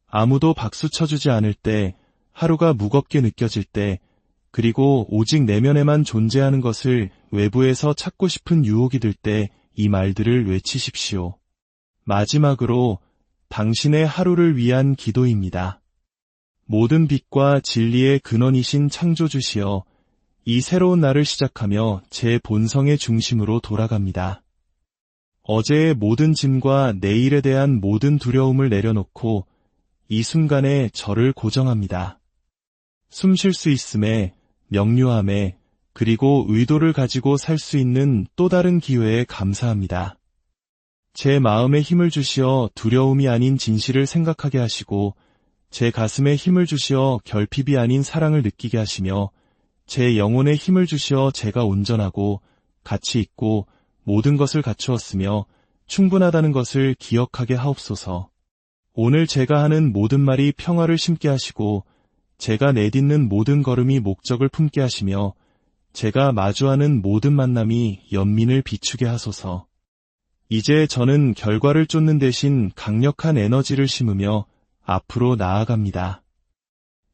아무도 박수 쳐주지 않을 때, 하루가 무겁게 느껴질 때, 그리고 오직 내면에만 존재하는 것을 외부에서 찾고 싶은 유혹이 들 때 이 말들을 외치십시오. 마지막으로 당신의 하루를 위한 기도입니다. 모든 빛과 진리의 근원이신 창조주시여, 이 새로운 날을 시작하며 제 본성의 중심으로 돌아갑니다. 어제의 모든 짐과 내일에 대한 모든 두려움을 내려놓고 이 순간에 저를 고정합니다. 숨 쉴 수 있음에, 명료함에, 그리고 의도를 가지고 살 수 있는 또 다른 기회에 감사합니다. 제 마음에 힘을 주시어 두려움이 아닌 진실을 생각하게 하시고 제 가슴에 힘을 주시어 결핍이 아닌 사랑을 느끼게 하시며 제 영혼에 힘을 주시어 제가 온전하고 가치 있고 모든 것을 갖추었으며 충분하다는 것을 기억하게 하옵소서. 오늘 제가 하는 모든 말이 평화를 심게 하시고 제가 내딛는 모든 걸음이 목적을 품게 하시며 제가 마주하는 모든 만남이 연민을 비추게 하소서. 이제 저는 결과를 쫓는 대신 강력한 에너지를 심으며 앞으로 나아갑니다.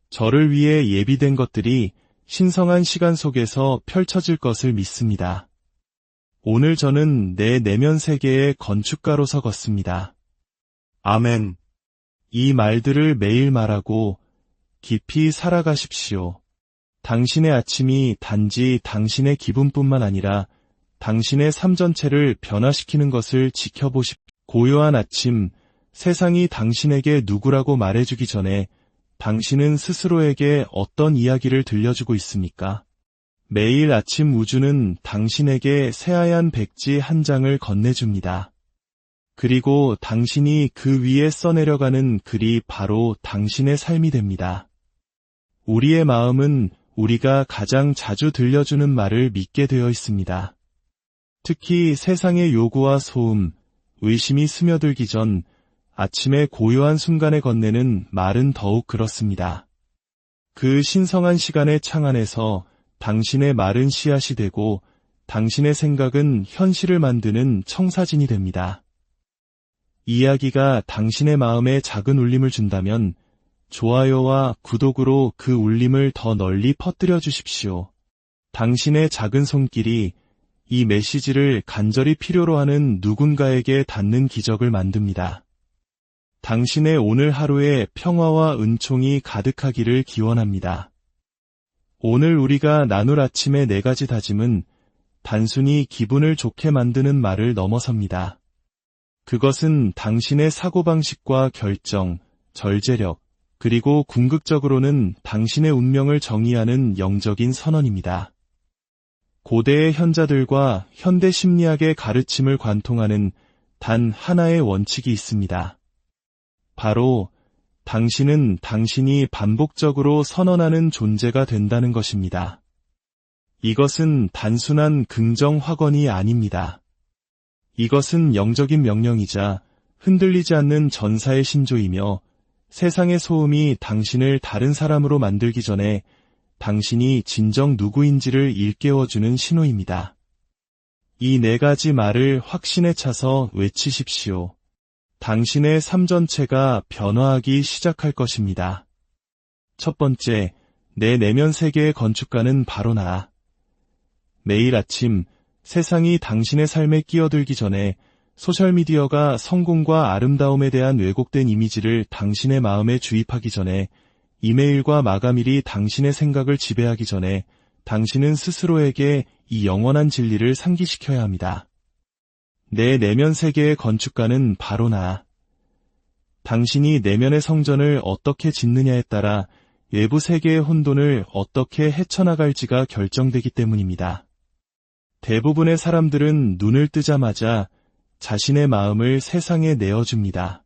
저를 위해 예비된 것들이 신성한 시간 속에서 펼쳐질 것을 믿습니다. 오늘 저는 내 내면 세계의 건축가로서 걷습니다. 아멘. 이 말들을 매일 말하고 깊이 살아가십시오. 당신의 아침이 단지 당신의 기분뿐만 아니라 당신의 삶 전체를 변화시키는 것을 지켜보십시오. 고요한 아침, 세상이 당신에게 누구라고 말해주기 전에 당신은 스스로에게 어떤 이야기를 들려주고 있습니까? 매일 아침 우주는 당신에게 새하얀 백지 한 장을 건네줍니다. 그리고 당신이 그 위에 써내려가는 글이 바로 당신의 삶이 됩니다. 우리의 마음은 우리가 가장 자주 들려주는 말을 믿게 되어 있습니다. 특히 세상의 요구와 소음, 의심이 스며들기 전 아침의 고요한 순간에 건네는 말은 더욱 그렇습니다. 그 신성한 시간의 창 안에서 당신의 말은 씨앗이 되고 당신의 생각은 현실을 만드는 청사진이 됩니다. 이야기가 당신의 마음에 작은 울림을 준다면 좋아요와 구독으로 그 울림을 더 널리 퍼뜨려 주십시오. 당신의 작은 손길이 이 메시지를 간절히 필요로 하는 누군가에게 닿는 기적을 만듭니다. 당신의 오늘 하루에 평화와 은총이 가득하기를 기원합니다. 오늘 우리가 나눌 아침의 4가지 다짐은 단순히 기분을 좋게 만드는 말을 넘어섭니다. 그것은 당신의 사고방식과 결정, 절제력, 그리고 궁극적으로는 당신의 운명을 정의하는 영적인 선언입니다. 고대의 현자들과 현대 심리학의 가르침을 관통하는 단 하나의 원칙이 있습니다. 바로 당신은 당신이 반복적으로 선언하는 존재가 된다는 것입니다. 이것은 단순한 긍정 확언이 아닙니다. 이것은 영적인 명령이자 흔들리지 않는 전사의 신조이며 세상의 소음이 당신을 다른 사람으로 만들기 전에 당신이 진정 누구인지를 일깨워주는 신호입니다. 이 4가지 말을 확신에 차서 외치십시오. 당신의 삶 전체가 변화하기 시작할 것입니다. 첫 번째, 내 내면 세계의 건축가는 바로 나. 매일 아침 세상이 당신의 삶에 끼어들기 전에 소셜미디어가 성공과 아름다움에 대한 왜곡된 이미지를 당신의 마음에 주입하기 전에 이메일과 마감일이 당신의 생각을 지배하기 전에 당신은 스스로에게 이 영원한 진리를 상기시켜야 합니다. 내 내면 세계의 건축가는 바로 나. 당신이 내면의 성전을 어떻게 짓느냐에 따라 외부 세계의 혼돈을 어떻게 헤쳐나갈지가 결정되기 때문입니다. 대부분의 사람들은 눈을 뜨자마자 자신의 마음을 세상에 내어줍니다.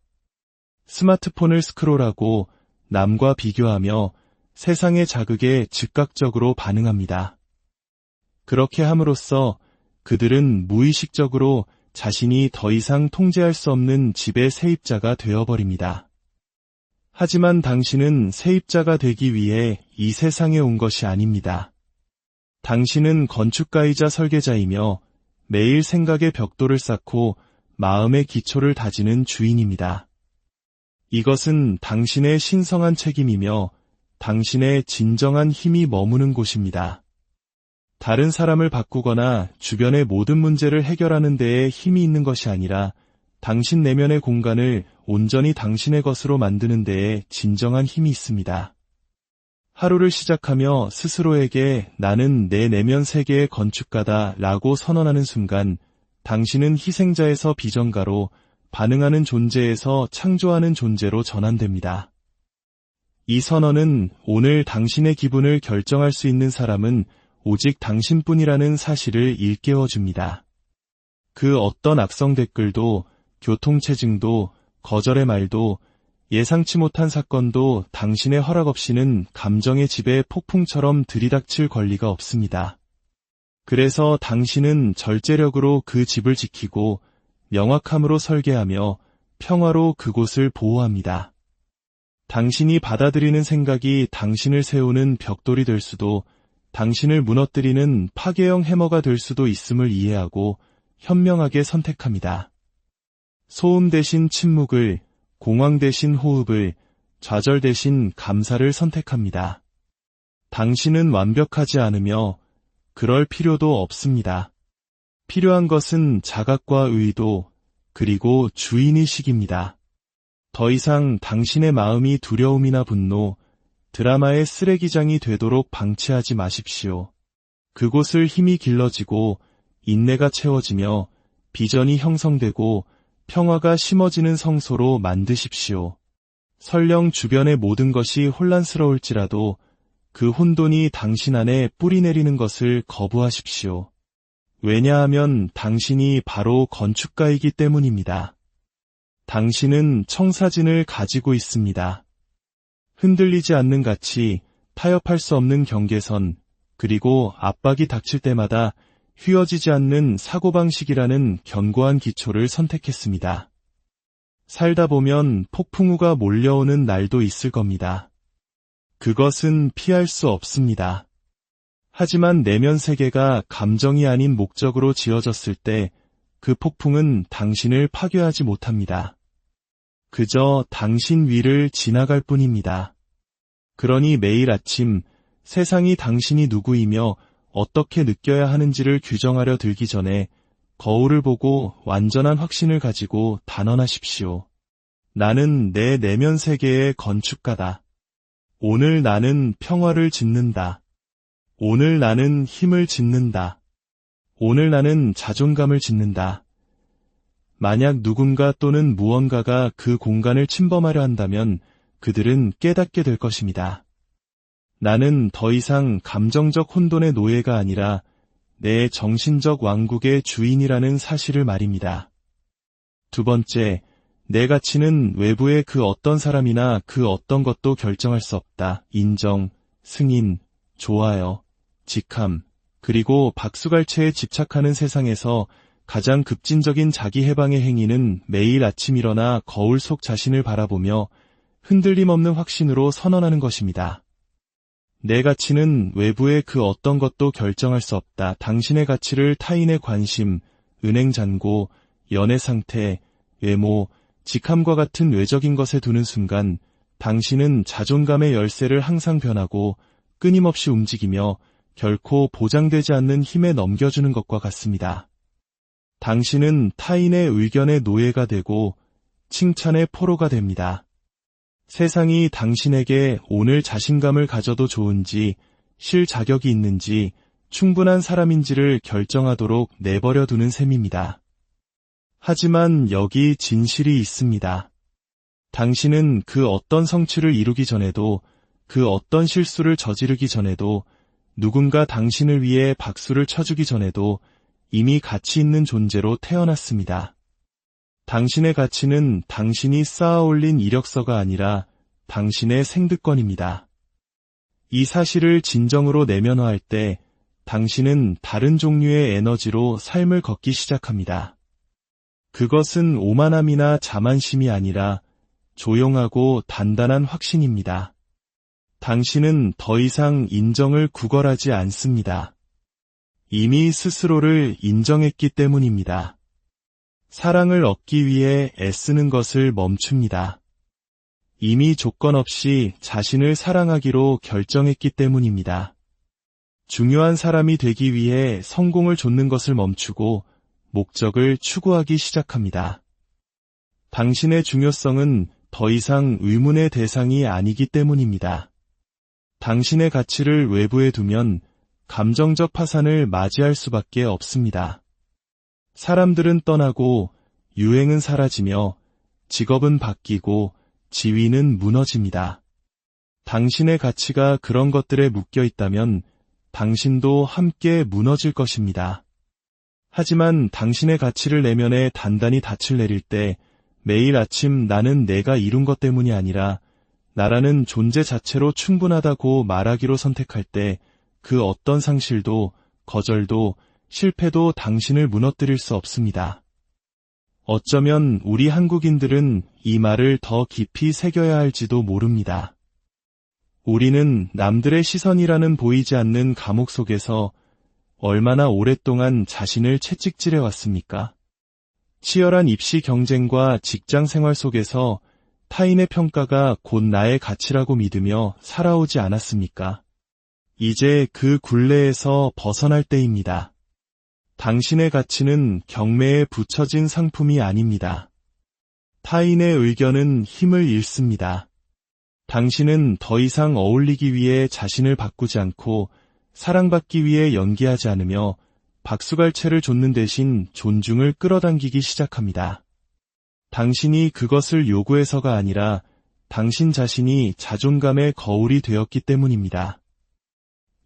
스마트폰을 스크롤하고 남과 비교하며 세상의 자극에 즉각적으로 반응합니다. 그렇게 함으로써 그들은 무의식적으로 자신이 더 이상 통제할 수 없는 집의 세입자가 되어버립니다. 하지만 당신은 세입자가 되기 위해 이 세상에 온 것이 아닙니다. 당신은 건축가이자 설계자이며 매일 생각의 벽돌을 쌓고 마음의 기초를 다지는 주인입니다. 이것은 당신의 신성한 책임이며 당신의 진정한 힘이 머무는 곳입니다. 다른 사람을 바꾸거나 주변의 모든 문제를 해결하는 데에 힘이 있는 것이 아니라 당신 내면의 공간을 온전히 당신의 것으로 만드는 데에 진정한 힘이 있습니다. 하루를 시작하며 스스로에게 나는 내 내면 세계의 건축가다 라고 선언하는 순간 당신은 희생자에서 비전가로 반응하는 존재에서 창조하는 존재로 전환됩니다. 이 선언은 오늘 당신의 기분을 결정할 수 있는 사람은 오직 당신뿐이라는 사실을 일깨워줍니다. 그 어떤 악성 댓글도, 교통체증도, 거절의 말도, 예상치 못한 사건도 당신의 허락 없이는 감정의 집에 폭풍처럼 들이닥칠 권리가 없습니다. 그래서 당신은 절제력으로 그 집을 지키고 명확함으로 설계하며 평화로 그곳을 보호합니다. 당신이 받아들이는 생각이 당신을 세우는 벽돌이 될 수도 당신을 무너뜨리는 파괴형 해머가 될 수도 있음을 이해하고 현명하게 선택합니다. 소음 대신 침묵을, 공황 대신 호흡을, 좌절 대신 감사를 선택합니다. 당신은 완벽하지 않으며 그럴 필요도 없습니다. 필요한 것은 자각과 의도, 그리고 주인의식입니다. 더 이상 당신의 마음이 두려움이나 분노, 드라마의 쓰레기장이 되도록 방치하지 마십시오. 그곳을 힘이 길러지고 인내가 채워지며 비전이 형성되고 평화가 심어지는 성소로 만드십시오. 설령 주변의 모든 것이 혼란스러울지라도 그 혼돈이 당신 안에 뿌리내리는 것을 거부하십시오. 왜냐하면 당신이 바로 건축가이기 때문입니다. 당신은 청사진을 가지고 있습니다. 흔들리지 않는 가치, 타협할 수 없는 경계선, 그리고 압박이 닥칠 때마다 휘어지지 않는 사고방식이라는 견고한 기초를 선택했습니다. 살다 보면 폭풍우가 몰려오는 날도 있을 겁니다. 그것은 피할 수 없습니다. 하지만 내면 세계가 감정이 아닌 목적으로 지어졌을 때 그 폭풍은 당신을 파괴하지 못합니다. 그저 당신 위를 지나갈 뿐입니다. 그러니 매일 아침 세상이 당신이 누구이며 어떻게 느껴야 하는지를 규정하려 들기 전에 거울을 보고 완전한 확신을 가지고 단언하십시오. 나는 내 내면 세계의 건축가다. 오늘 나는 평화를 짓는다. 오늘 나는 힘을 짓는다. 오늘 나는 자존감을 짓는다. 만약 누군가 또는 무언가가 그 공간을 침범하려 한다면 그들은 깨닫게 될 것입니다. 나는 더 이상 감정적 혼돈의 노예가 아니라 내 정신적 왕국의 주인이라는 사실을 말입니다. 두 번째, 내 가치는 외부의 그 어떤 사람이나 그 어떤 것도 결정할 수 없다. 인정, 승인, 좋아요, 직함, 그리고 박수갈채에 집착하는 세상에서 가장 급진적인 자기 해방의 행위는 매일 아침 일어나 거울 속 자신을 바라보며 흔들림 없는 확신으로 선언하는 것입니다. 내 가치는 외부의 그 어떤 것도 결정할 수 없다. 당신의 가치를 타인의 관심, 은행 잔고, 연애 상태, 외모, 직함과 같은 외적인 것에 두는 순간 당신은 자존감의 열쇠를 항상 변하고 끊임없이 움직이며 결코 보장되지 않는 힘에 넘겨주는 것과 같습니다. 당신은 타인의 의견의 노예가 되고 칭찬의 포로가 됩니다. 세상이 당신에게 오늘 자신감을 가져도 좋은지, 쉴 자격이 있는지, 충분한 사람인지를 결정하도록 내버려 두는 셈입니다. 하지만 여기 진실이 있습니다. 당신은 그 어떤 성취를 이루기 전에도, 그 어떤 실수를 저지르기 전에도, 누군가 당신을 위해 박수를 쳐주기 전에도 이미 가치 있는 존재로 태어났습니다. 당신의 가치는 당신이 쌓아올린 이력서가 아니라 당신의 생득권입니다. 이 사실을 진정으로 내면화할 때 당신은 다른 종류의 에너지로 삶을 걷기 시작합니다. 그것은 오만함이나 자만심이 아니라 조용하고 단단한 확신입니다. 당신은 더 이상 인정을 구걸하지 않습니다. 이미 스스로를 인정했기 때문입니다. 사랑을 얻기 위해 애쓰는 것을 멈춥니다. 이미 조건 없이 자신을 사랑하기로 결정했기 때문입니다. 중요한 사람이 되기 위해 성공을 좇는 것을 멈추고 목적을 추구하기 시작합니다. 당신의 중요성은 더 이상 의문의 대상이 아니기 때문입니다. 당신의 가치를 외부에 두면 감정적 파산을 맞이할 수밖에 없습니다. 사람들은 떠나고 유행은 사라지며 직업은 바뀌고 지위는 무너집니다. 당신의 가치가 그런 것들에 묶여 있다면 당신도 함께 무너질 것입니다. 하지만 당신의 가치를 내면에 단단히 닻을 내릴 때 매일 아침 나는 내가 이룬 것 때문이 아니라 나라는 존재 자체로 충분하다고 말하기로 선택할 때 그 어떤 상실도, 거절도, 실패도 당신을 무너뜨릴 수 없습니다. 어쩌면 우리 한국인들은 이 말을 더 깊이 새겨야 할지도 모릅니다. 우리는 남들의 시선이라는 보이지 않는 감옥 속에서 얼마나 오랫동안 자신을 채찍질해 왔습니까? 치열한 입시 경쟁과 직장 생활 속에서 타인의 평가가 곧 나의 가치라고 믿으며 살아오지 않았습니까? 이제 그 굴레에서 벗어날 때입니다. 당신의 가치는 경매에 붙여진 상품이 아닙니다. 타인의 의견은 힘을 잃습니다. 당신은 더 이상 어울리기 위해 자신을 바꾸지 않고 사랑받기 위해 연기하지 않으며 박수갈채를 좇는 대신 존중을 끌어당기기 시작합니다. 당신이 그것을 요구해서가 아니라 당신 자신이 자존감의 거울이 되었기 때문입니다.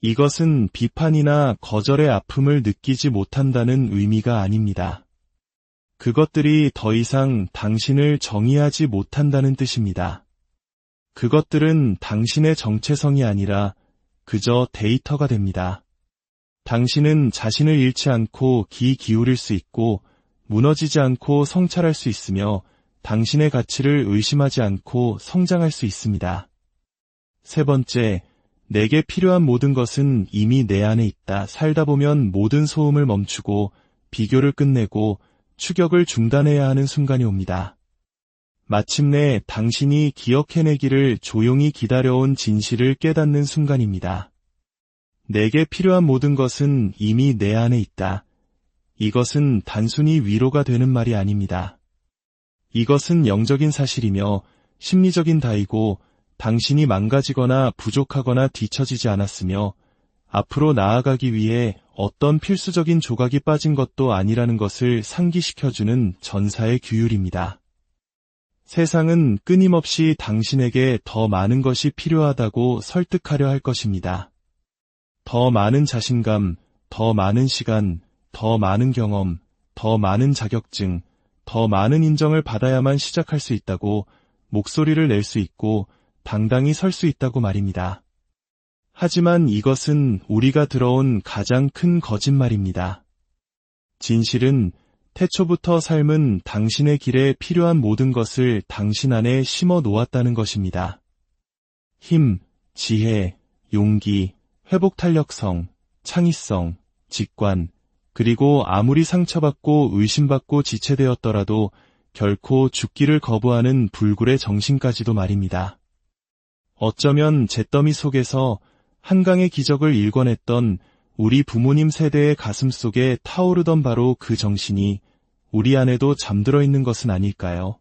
이것은 비판이나 거절의 아픔을 느끼지 못한다는 의미가 아닙니다. 그것들이 더 이상 당신을 정의하지 못한다는 뜻입니다. 그것들은 당신의 정체성이 아니라 그저 데이터가 됩니다. 당신은 자신을 잃지 않고 기울일 수 있고 무너지지 않고 성찰할 수 있으며 당신의 가치를 의심하지 않고 성장할 수 있습니다. 세 번째, 내게 필요한 모든 것은 이미 내 안에 있다. 살다 보면 모든 소음을 멈추고 비교를 끝내고 추격을 중단해야 하는 순간이 옵니다. 마침내 당신이 기억해내기를 조용히 기다려온 진실을 깨닫는 순간입니다. 내게 필요한 모든 것은 이미 내 안에 있다. 이것은 단순히 위로가 되는 말이 아닙니다. 이것은 영적인 사실이며 심리적인 다이고 당신이 망가지거나 부족하거나 뒤처지지 않았으며 앞으로 나아가기 위해 어떤 필수적인 조각이 빠진 것도 아니라는 것을 상기시켜주는 전사의 규율입니다. 세상은 끊임없이 당신에게 더 많은 것이 필요하다고 설득하려 할 것입니다. 더 많은 자신감, 더 많은 시간, 더 많은 경험, 더 많은 자격증, 더 많은 인정을 받아야만 시작할 수 있다고 목소리를 낼 수 있고 당당히 설 수 있다고 말입니다. 하지만 이것은 우리가 들어온 가장 큰 거짓말입니다. 진실은 태초부터 삶은 당신의 길에 필요한 모든 것을 당신 안에 심어 놓았다는 것입니다. 힘, 지혜, 용기, 회복 탄력성, 창의성, 직관, 그리고 아무리 상처받고 의심받고 지체되었더라도 결코 죽기를 거부하는 불굴의 정신까지도 말입니다. 어쩌면 잿더미 속에서 한강의 기적을 일궈냈던 우리 부모님 세대의 가슴 속에 타오르던 바로 그 정신이 우리 안에도 잠들어 있는 것은 아닐까요?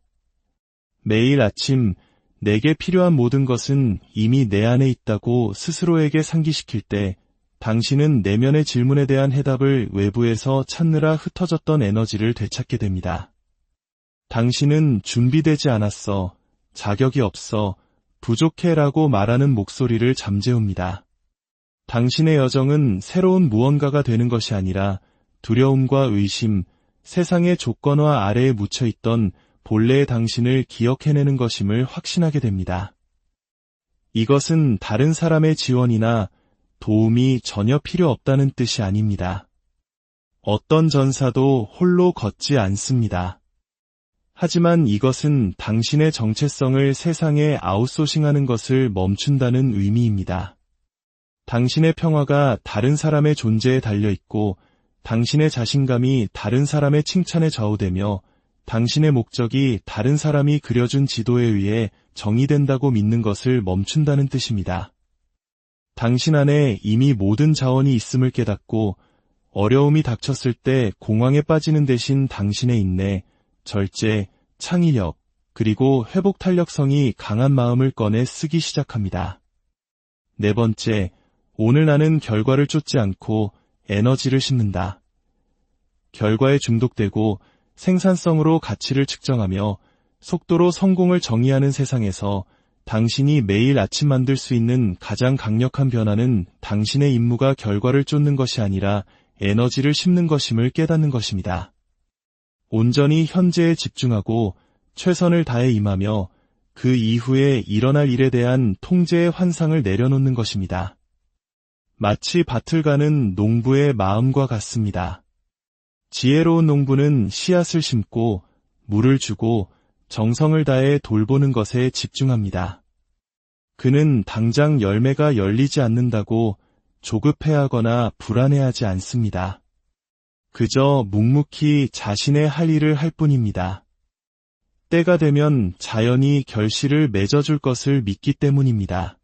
매일 아침 내게 필요한 모든 것은 이미 내 안에 있다고 스스로에게 상기시킬 때 당신은 내면의 질문에 대한 해답을 외부에서 찾느라 흩어졌던 에너지를 되찾게 됩니다. 당신은 준비되지 않았어, 자격이 없어, 부족해라고 말하는 목소리를 잠재웁니다. 당신의 여정은 새로운 무언가가 되는 것이 아니라 두려움과 의심, 세상의 조건화 아래에 묻혀있던 본래의 당신을 기억해내는 것임을 확신하게 됩니다. 이것은 다른 사람의 지원이나 도움이 전혀 필요 없다는 뜻이 아닙니다. 어떤 전사도 홀로 걷지 않습니다. 하지만 이것은 당신의 정체성을 세상에 아웃소싱하는 것을 멈춘다는 의미입니다. 당신의 평화가 다른 사람의 존재에 달려있고 당신의 자신감이 다른 사람의 칭찬에 좌우되며 당신의 목적이 다른 사람이 그려준 지도에 의해 정의된다고 믿는 것을 멈춘다는 뜻입니다. 당신 안에 이미 모든 자원이 있음을 깨닫고 어려움이 닥쳤을 때 공황에 빠지는 대신 당신의 인내, 절제, 창의력, 그리고 회복 탄력성이 강한 마음을 꺼내 쓰기 시작합니다. 네 번째, 오늘 나는 결과를 쫓지 않고 에너지를 심는다. 결과에 중독되고 생산성으로 가치를 측정하며 속도로 성공을 정의하는 세상에서 당신이 매일 아침 만들 수 있는 가장 강력한 변화는 당신의 임무가 결과를 쫓는 것이 아니라 에너지를 심는 것임을 깨닫는 것입니다. 온전히 현재에 집중하고 최선을 다해 임하며 그 이후에 일어날 일에 대한 통제의 환상을 내려놓는 것입니다. 마치 밭을 가는 농부의 마음과 같습니다. 지혜로운 농부는 씨앗을 심고 물을 주고 정성을 다해 돌보는 것에 집중합니다. 그는 당장 열매가 열리지 않는다고 조급해하거나 불안해하지 않습니다. 그저 묵묵히 자신의 할 일을 할 뿐입니다. 때가 되면 자연이 결실을 맺어줄 것을 믿기 때문입니다.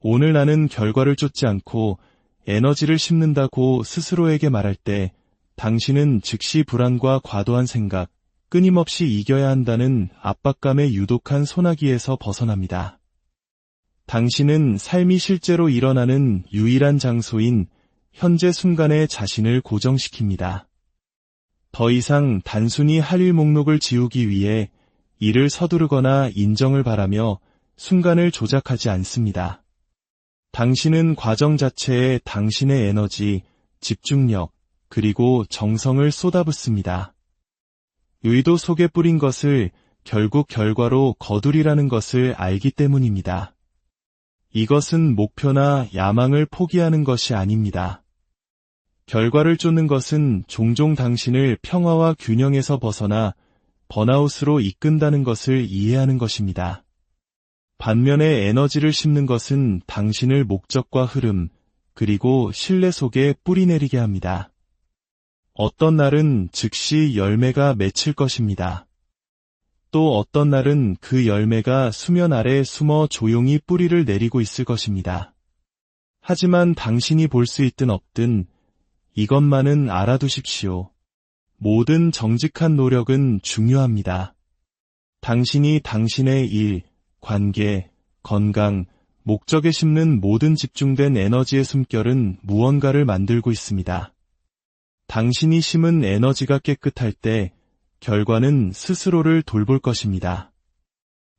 오늘 나는 결과를 쫓지 않고 에너지를 심는다고 스스로에게 말할 때 당신은 즉시 불안과 과도한 생각, 끊임없이 이겨야 한다는 압박감의 유독한 소나기에서 벗어납니다. 당신은 삶이 실제로 일어나는 유일한 장소인 현재 순간에 자신을 고정시킵니다. 더 이상 단순히 할 일 목록을 지우기 위해 일을 서두르거나 인정을 바라며 순간을 조작하지 않습니다. 당신은 과정 자체에 당신의 에너지, 집중력, 그리고 정성을 쏟아붓습니다. 의도 속에 뿌린 것을 결국 결과로 거두리라는 것을 알기 때문입니다. 이것은 목표나 야망을 포기하는 것이 아닙니다. 결과를 쫓는 것은 종종 당신을 평화와 균형에서 벗어나 번아웃으로 이끈다는 것을 이해하는 것입니다. 반면에 에너지를 심는 것은 당신을 목적과 흐름, 그리고 신뢰 속에 뿌리내리게 합니다. 어떤 날은 즉시 열매가 맺힐 것입니다. 또 어떤 날은 그 열매가 수면 아래 숨어 조용히 뿌리를 내리고 있을 것입니다. 하지만 당신이 볼 수 있든 없든 이것만은 알아두십시오. 모든 정직한 노력은 중요합니다. 당신이 당신의 일, 관계, 건강, 목적에 심는 모든 집중된 에너지의 숨결은 무언가를 만들고 있습니다. 당신이 심은 에너지가 깨끗할 때 결과는 스스로를 돌볼 것입니다.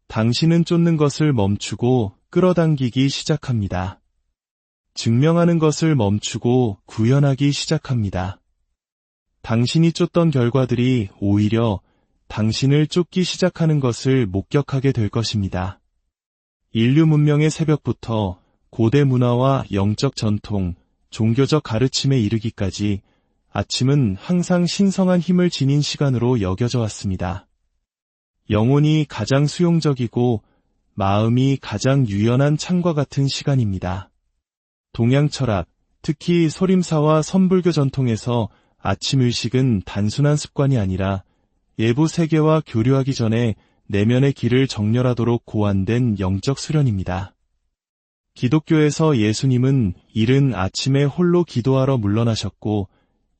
당신은 쫓는 것을 멈추고 끌어당기기 시작합니다. 증명하는 것을 멈추고 구현하기 시작합니다. 당신이 쫓던 결과들이 오히려 당신을 쫓기 시작하는 것을 목격하게 될 것입니다. 인류 문명의 새벽부터 고대 문화와 영적 전통, 종교적 가르침에 이르기까지 아침은 항상 신성한 힘을 지닌 시간으로 여겨져 왔습니다. 영혼이 가장 수용적이고 마음이 가장 유연한 창과 같은 시간입니다. 동양 철학, 특히 소림사와 선불교 전통에서 아침 의식은 단순한 습관이 아니라 외부 세계와 교류하기 전에 내면의 길을 정렬하도록 고안된 영적 수련입니다. 기독교에서 예수님은 이른 아침에 홀로 기도하러 물러나셨고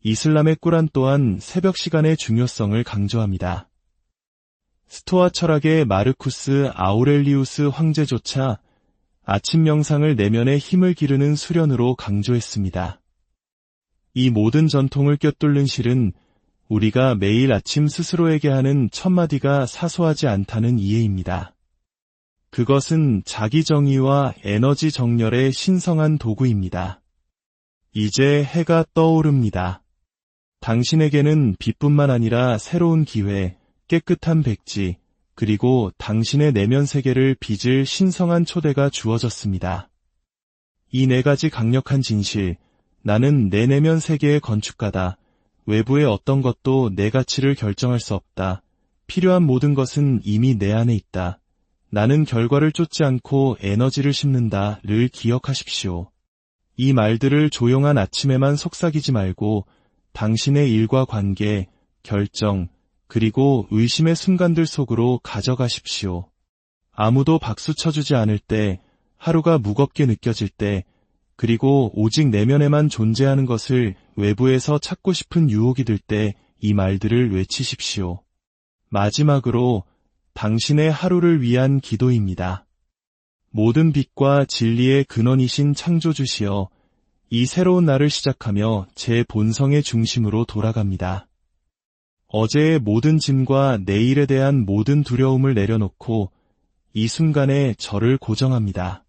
이슬람의 꾸란 또한 새벽 시간의 중요성을 강조합니다. 스토아 철학의 마르쿠스 아우렐리우스 황제조차 아침 명상을 내면의 힘을 기르는 수련으로 강조했습니다. 이 모든 전통을 꿰뚫는 실은 우리가 매일 아침 스스로에게 하는 첫마디가 사소하지 않다는 이해입니다. 그것은 자기 정의와 에너지 정렬의 신성한 도구입니다. 이제 해가 떠오릅니다. 당신에게는 빛뿐만 아니라 새로운 기회, 깨끗한 백지, 그리고 당신의 내면 세계를 빚을 신성한 초대가 주어졌습니다. 이 네 가지 강력한 진실, 나는 내 내면 세계의 건축가다. 외부의 어떤 것도 내 가치를 결정할 수 없다. 필요한 모든 것은 이미 내 안에 있다. 나는 결과를 쫓지 않고 에너지를 심는다를 기억하십시오. 이 말들을 조용한 아침에만 속삭이지 말고 당신의 일과 관계, 결정, 그리고 의심의 순간들 속으로 가져가십시오. 아무도 박수 쳐주지 않을 때, 하루가 무겁게 느껴질 때, 그리고 오직 내면에만 존재하는 것을 외부에서 찾고 싶은 유혹이 들 때 이 말들을 외치십시오. 마지막으로 당신의 하루를 위한 기도입니다. 모든 빛과 진리의 근원이신 창조주시여, 이 새로운 날을 시작하며 제 본성의 중심으로 돌아갑니다. 어제의 모든 짐과 내일에 대한 모든 두려움을 내려놓고 이 순간에 저를 고정합니다.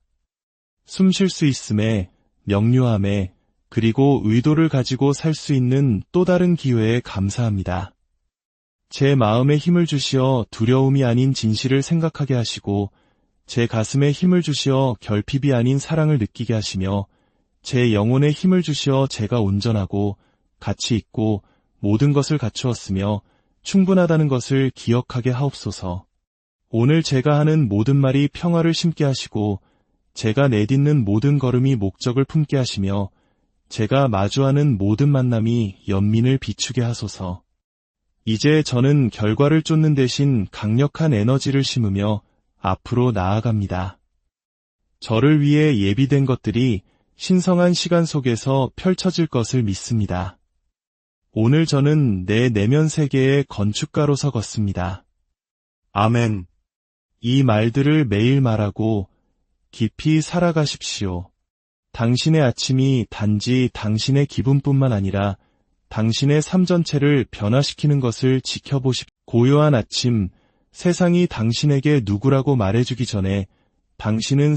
숨 쉴 수 있음에, 명료함에, 그리고 의도를 가지고 살 수 있는 또 다른 기회에 감사합니다. 제 마음에 힘을 주시어 두려움이 아닌 진실을 생각하게 하시고 제 가슴에 힘을 주시어 결핍이 아닌 사랑을 느끼게 하시며 제 영혼에 힘을 주시어 제가 온전하고 가치 있고 모든 것을 갖추었으며 충분하다는 것을 기억하게 하옵소서. 오늘 제가 하는 모든 말이 평화를 심게 하시고 제가 내딛는 모든 걸음이 목적을 품게 하시며 제가 마주하는 모든 만남이 연민을 비추게 하소서. 이제 저는 결과를 쫓는 대신 강력한 에너지를 심으며 앞으로 나아갑니다. 저를 위해 예비된 것들이 신성한 시간 속에서 펼쳐질 것을 믿습니다. 오늘 저는 내 내면 세계의 건축가로서 걷습니다. 아멘. 이 말들을 매일 말하고 깊이 살아가십시오. 당신의 아침이 단지 당신의 기분뿐만 아니라 당신의 삶 전체를 변화시키는 것을 지켜보십시오. 고요한 아침, 세상이 당신에게 누구라고 말해주기 전에 당신은